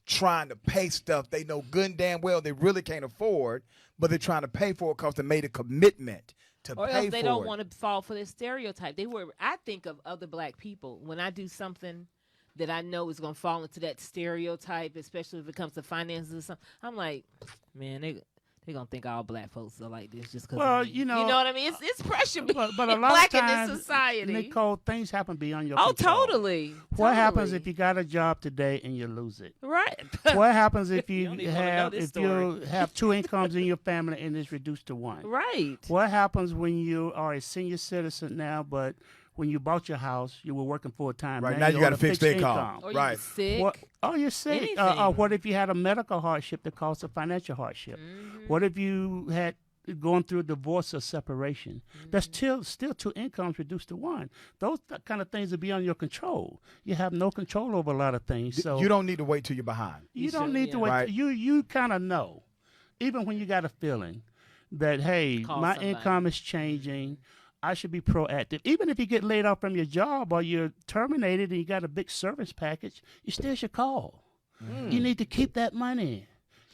trying to pay stuff they know good and damn well they really can't afford, but they're trying to pay for it because they made a commitment to Or pay else for they don't it. want to fall for this stereotype. I think of other black people when I do something that I know is going to fall into that stereotype, especially if it comes to finances or something. I'm like, man, they're going to think all black folks are like this just because Well, you know what I mean? It's pressure being But a lot black of in times, this society. Nicole, things happen beyond your Oh, control. totally. What happens Totally. if you got a job today and you lose it? Right. What happens if You you don't even wanna know this you have 2 incomes in your family and it's reduced to 1? Right. What happens when you are a senior citizen now, but when you bought your house, you were working full time. Right, now you you're got on a fixed income. Or Right. you're sick. What, you're sick. Anything. What if you had a medical hardship that caused a financial hardship? Mm-hmm. What if you had going through a divorce or separation? That's still 2 incomes reduced to 1. Those kind of things are beyond your control. You have no control over a lot of things. So You don't need to wait till you're behind. you You don't should, need to yeah. wait. Right. You kind of know, even when you got a feeling that, hey, Call my somebody. income is changing. I should be proactive. Even if you get laid off from your job or you're terminated and you got a big service package, you still should call. You need to keep that money.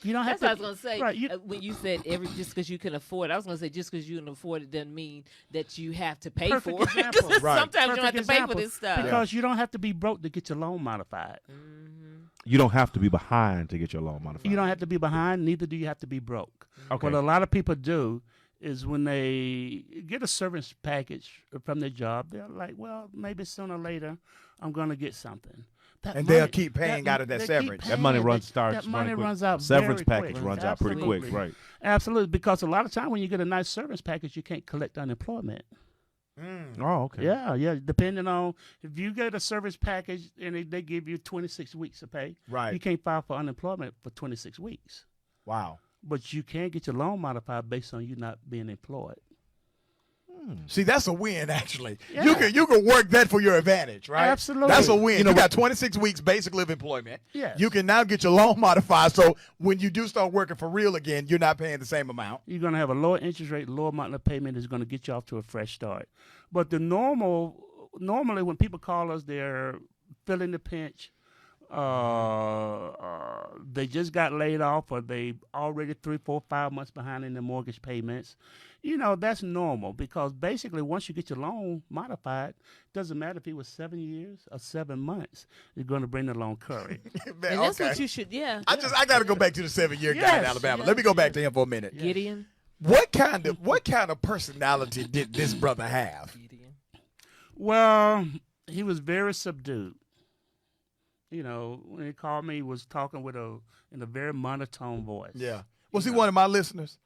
You don't have That's to. what I was going to say. Right, When you said just because you can afford it, I was going to say just because you can afford it doesn't mean that you have to pay Perfect for it. example. 'Cause Right. sometimes you don't have to Perfect pay for example. this stuff. Because you don't have to be broke to get your loan modified. You don't have to be behind to get your loan modified. You don't have to be behind, neither do you have to be broke. Okay. What a lot of people do is when they get a service package from their job, they're like, well, maybe sooner or later I'm going to get something. That And they'll keep paying out of that they severance. keep That money paying. runs That money quick. runs out Severance very package quick. runs out pretty quick, Absolutely. right? Absolutely, because a lot of time when you get a nice service package, you can't collect unemployment. Oh, okay. Yeah, depending on if you get a service package and they give you 26 weeks to pay, Right. you can't file for unemployment for 26 weeks. Wow. But you can get your loan modified based on you not being employed. See, that's a win, actually. Yeah. You can work that for your advantage, right? Absolutely. That's a win. You got 26 weeks basically of employment. Yes. You can now get your loan modified, so when you do start working for real again, you're not paying the same amount. You're going to have a lower interest rate, lower amount of payment is going to get you off to a fresh start. But normally when people call us, they're feeling the pinch. They just got laid off, or they already 3, 4, 5 months behind in their mortgage payments. That's normal, because basically once you get your loan modified, doesn't matter if it was 7 years or 7 months, you're going to bring the loan current. Man, And that's okay. what you should, yeah. I got to go back to the 7-year guy in Yes. Alabama. Let me go back to him for a minute. Gideon. What kind of personality did this brother have? Gideon. Well, he was very subdued. You know, when he called me, he was talking in a very monotone voice. Yeah. Was he one of my listeners?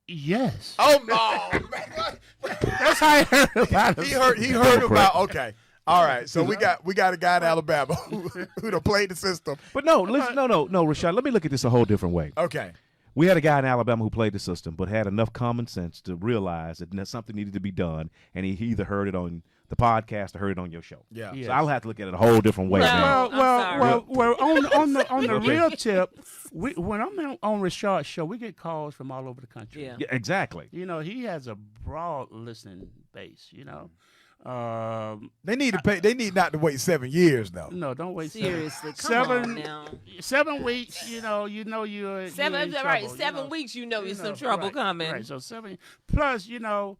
Yes. Oh no, man. That's how I heard about it. He heard about. Okay. All right. So we got a guy in Alabama who done played the system. But no, listen, no, Rashad. Let me look at this a whole different way. Okay. We had a guy in Alabama who played the system, but had enough common sense to realize that something needed to be done, and he either heard it on the podcast or heard it on your show. Yeah. Yes. So I'll have to look at it a whole different way. No. man. Well, on the Okay. real tip, when I'm on Rashad's show, we get calls from all over the country. Yeah. Yeah, exactly. You know, he has a broad listening base. You know, They need to pay. They need not to wait 7 years though. no, don't wait. Seriously, come seven, on now. 7 weeks. You know you're Seven, you're in right? trouble, 7 you know. weeks, you know, there's You some know, trouble right, coming. Right. So 7. Plus, you know,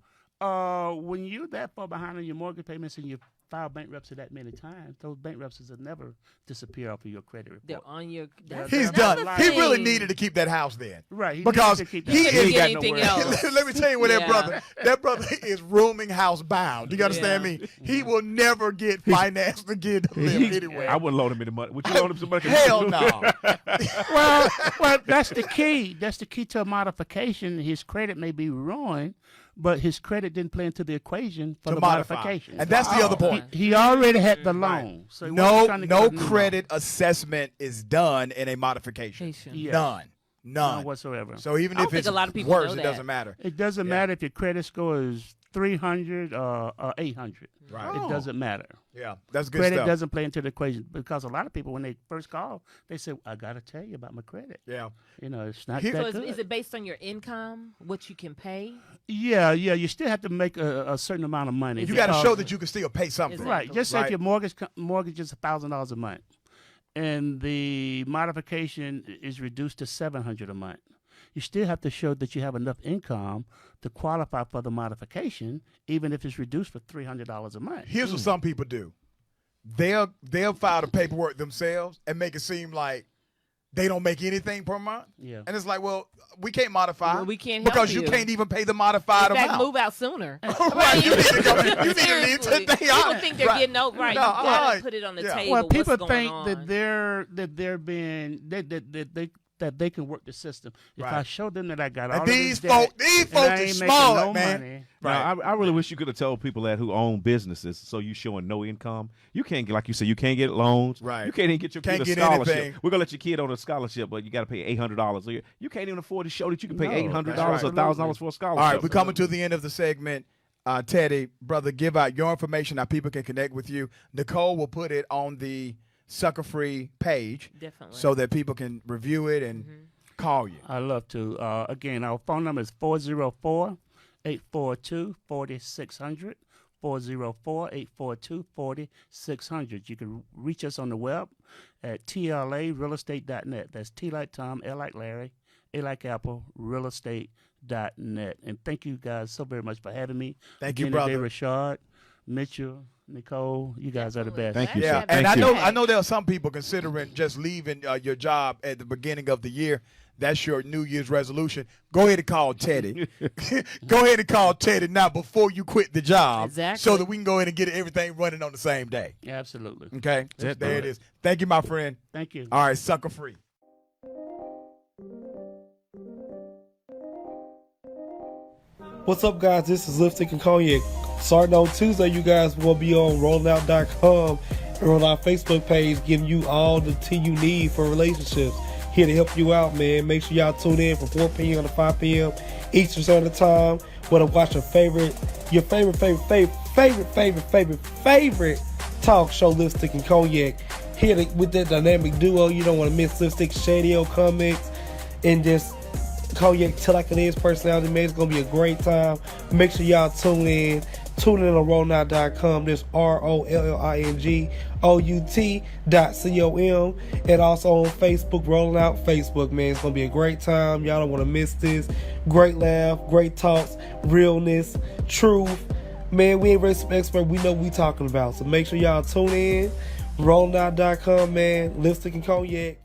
when you're that far behind on your mortgage payments and you file bankruptcy that many times, those bankruptcies will never disappear off of your credit report. They're on your. That's He's another done. He really thing. needed to keep that house then. Right. He Because needs to keep that. he Couldn't is- get He ain't got anything nowhere else. Let me tell you what Yeah. that brother is rooming house bound. Do you understand Yeah. me? He will never get financed again to live anywhere. I wouldn't loan him any money. Would you loan him some money? Hell no. well, that's the key. That's the key to a modification. His credit may be ruined, but his credit didn't play into the equation for To the modify. modification. And that's the other point. He already had the loan. So he wasn't trying to get No a new credit assessment is done in a modification. Patient. Yeah. None. loan. None. None whatsoever. So even I don't if think it's a lot of people worse, know it that. doesn't matter. It doesn't Yeah. matter if your credit score is 300 or 800. Right. It doesn't matter. Yeah, that's good Credit stuff. doesn't play into the equation because a lot of people, when they first call, they say, "I got to tell you about my credit." Yeah. You know, it's not Here- So that good. is it based on your income, what you can pay? Yeah. You still have to make a certain amount of money. You got to because- show that you can still pay something. Exactly. Right. Just say Right. if your mortgage is $1,000 a month, and the modification is reduced to $700 a month. You still have to show that you have enough income to qualify for the modification, even if it's reduced for $300 a month. Here's what some people do. They'll file the paperwork themselves and make it seem like they don't make anything per month. Yeah. And it's like, well, we can't modify. Well, we can't help because you you. can't even pay the modified In fact, amount. move out sooner. Right, you need to go. You need to leave Seriously. today. People think they're getting over. Right, No, you gotta right. put it on the Yeah. table. Well, people what's going think on. that they're being that they can work the system. If I Right. show them that I got And all these of this debt these and folks I are ain't smart, making no man. money, Now, I really wish you could have told people that who own businesses, so you showing no income. You can't get, like you said, you can't get loans. Right. You can't even get your Can't kid a get scholarship. anything. We're gonna let your kid on a scholarship, but you got to pay $800. So you can't even afford to show that you can pay No, $800 that's or right. $1,000 for a scholarship. All right, we're coming to the end of the segment. Teddy, brother, give out your information how people can connect with you. Nicole will put it on the Sucka Free page Definitely. so that people can review it and call you. I love to. Again, our phone number is 404-842-4600. 404-842-4600. You can reach us on the web at tlarealestate.net. That's T like Tom, L like Larry, A like Apple, realestate.net. And thank you guys so very much for having me. Thank you, Again brother. Today, Rashad, Mitchell, Nicole, you guys are the best. Thank you, Yeah, sir. and Thank you. I know there are some people considering just leaving your job at the beginning of the year. That's your New Year's resolution. Go ahead and call Teddy. Go ahead and call Teddy now before you quit the job, Exactly. so that we can go ahead and get everything running on the same day. Absolutely. Okay, Let's there do it it. is. Thank you, my friend. Thank you. All right, Sucker Free. What's up, guys? This is Lipstick and Cognac. Starting on Tuesday, you guys will be on rollingout.com and on our Facebook page, giving you all the tea you need for relationships. Here to help you out, man. Make sure y'all tune in from 4 p.m. to 5 p.m. Eastern Standard Time. Where to watch your favorite talk show, Lipstick and Cognac. Here with that dynamic duo. You don't want to miss Lipstick, Shadio Comics, and just Cognac Till Like It Is personality, man. It's going to be a great time. Make sure y'all tune in. Tune in on rollingout.com. There's ROLLINGOUT.com. And also on Facebook, Rolling Out Facebook, man. It's going to be a great time. Y'all don't want to miss this. Great laugh, great talks, realness, truth. Man, we ain't really some expert. We know what we talking about. So make sure y'all tune in. Rollingout.com, man. Lipstick and Cognac.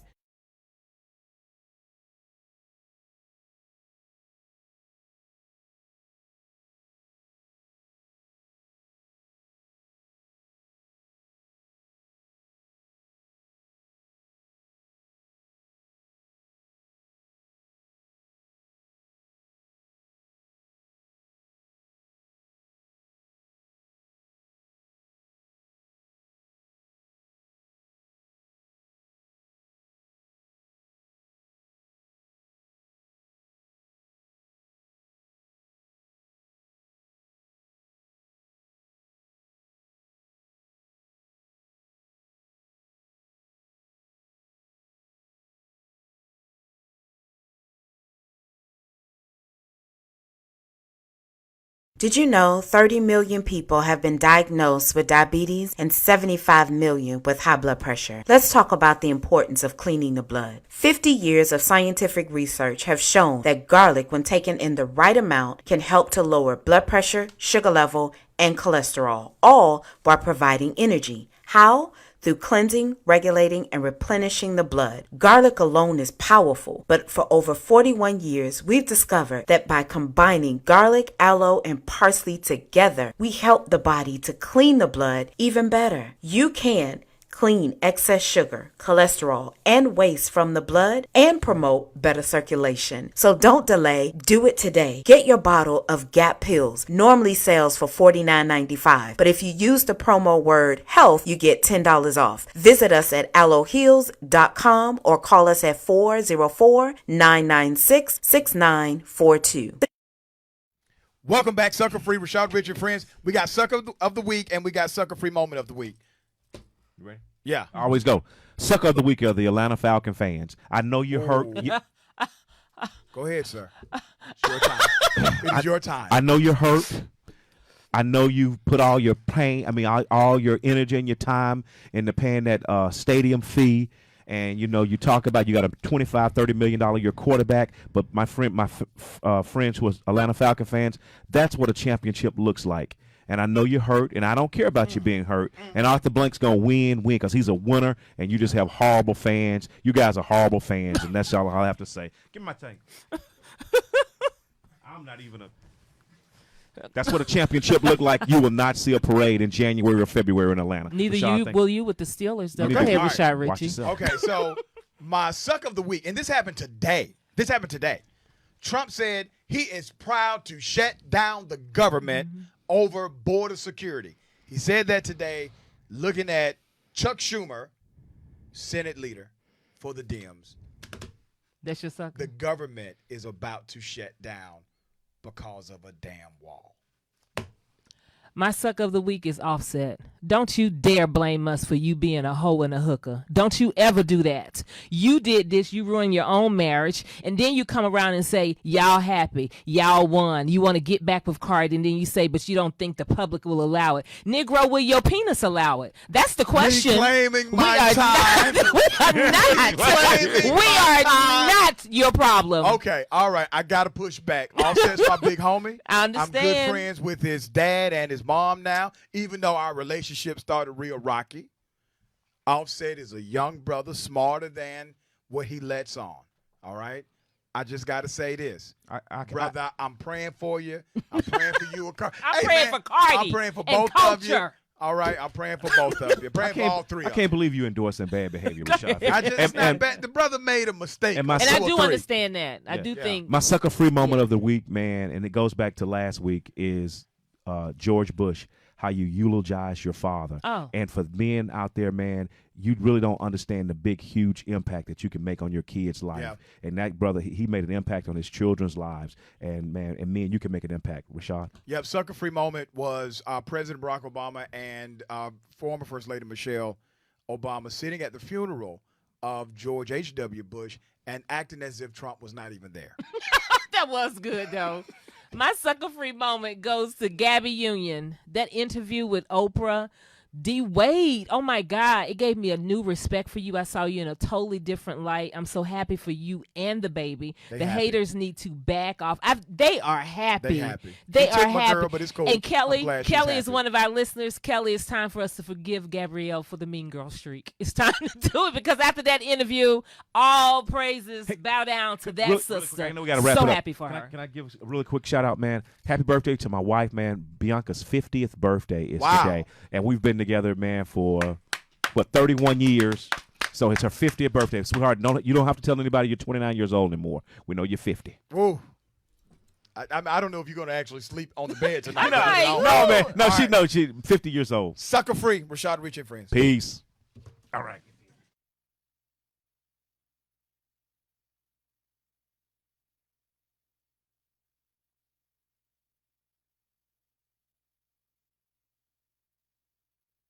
Did you know 30 million people have been diagnosed with diabetes and 75 million with high blood pressure? Let's talk about the importance of cleaning the blood. 50 years of scientific research have shown that garlic, when taken in the right amount, can help to lower blood pressure, sugar level, and cholesterol, all while providing energy. How? Through cleansing, regulating, and replenishing the blood. Garlic alone is powerful, but for over 41 years, we've discovered that by combining garlic, aloe, and parsley together, we help the body to clean the blood even better. You can clean excess sugar, cholesterol, and waste from the blood and promote better circulation. So don't delay. Do it today. Get your bottle of GAP pills. Normally sells for $49.95, but if you use the promo word HEALTH, you get $10 off. Visit us at aloeheals.com or call us at 404-996-6942. Welcome back, Sucker Free. Rashad, Richey, friends. We got Sucker of the Week and we got Sucker Free Moment of the Week. You ready? Yeah. I always go. Sucker of the week are the Atlanta Falcon fans. I know you're hurt. Go ahead, sir. It's your time. It is your time. I know you're hurt. I know you've put all your pain, all your energy and your time into paying that stadium fee. And, you talk about you got a $25, $30 million a year quarterback. But my friends who are Atlanta Falcon fans, that's what a championship looks like. And I know you're hurt, and I don't care about you being hurt. And Arthur Blank's going to win because he's a winner, and you just have horrible fans. You guys are horrible fans, and that's all I have to say. Give me my tank. I'm not even a – that's what a championship look like. You will not see a parade in January or February in Atlanta. Neither Rashad, will you with the Steelers, though. Go All ahead, right. Rashad Watch Richey. yourself. Okay, so my Suck of the Week, and this happened today. Trump said he is proud to shut down the government over border security. He said that today, looking at Chuck Schumer, Senate leader for the Dems. That's your sucker. The government is about to shut down because of a damn wall. My suck of the week is Offset. Don't you dare blame us for you being a hoe and a hooker. Don't you ever do that. You did this. You ruined your own marriage. And then you come around and say, y'all happy. Y'all won. You want to get back with Cardi. And then you say, but you don't think the public will allow it. Negro, will your penis allow it? That's the question. Reclaiming my time. We are not. We are not your problem. Okay, all right. I got to push back. Offset's my big homie. I understand. I'm good friends with his dad and his mom now, even though our relationship started real rocky. Offset is a young brother, smarter than what he lets on. All right? I just got to say this. Brother, I'm praying for you. I'm praying for you. I'm praying for Cardi. I'm praying for and both culture. of you. All right? I'm praying for both of you. Praying for all three I of can't them. believe you endorsing bad behavior, Rashad. It's not bad. The brother made a mistake. And my And Two I or do three. understand that. I do think. My sucker free moment of the week, man, and it goes back to last week, is George Bush, how you eulogize your father. Oh. And for men out there, man, you really don't understand the big, huge impact that you can make on your kid's life. Yeah. And that brother, he made an impact on his children's lives. And, man, and men, you can make an impact. Rashad? Yep, sucker free moment was President Barack Obama and former First Lady Michelle Obama sitting at the funeral of George H.W. Bush and acting as if Trump was not even there. That was good, though. My sucker free moment goes to Gabby Union. That interview with Oprah. D. Wade, oh my God, it gave me a new respect for you. I saw you in a totally different light. I'm so happy for you and the baby. The haters need to back off. They are happy. They He are took my happy. girl, but it's cool. And I'm Kelly glad she's is happy. one of our listeners. Kelly, it's time for us to forgive Gabrielle for the mean girl streak. It's time to do it because after that interview, all praises bow down to that sister. I know we gotta wrap so it up. happy for her. Can I give a really quick shout out, man? Happy birthday to my wife, man. Bianca's 50th birthday is today. And we've been together, man, for 31 years. So it's her 50th birthday. Sweetheart, you don't have to tell anybody you're 29 years old anymore. We know you're 50. Whoa. I don't know if you're going to actually sleep on the bed tonight. No, man. No, she knows she's 50 years old. Sucker free. Rashad Richey and friends. Peace. All right.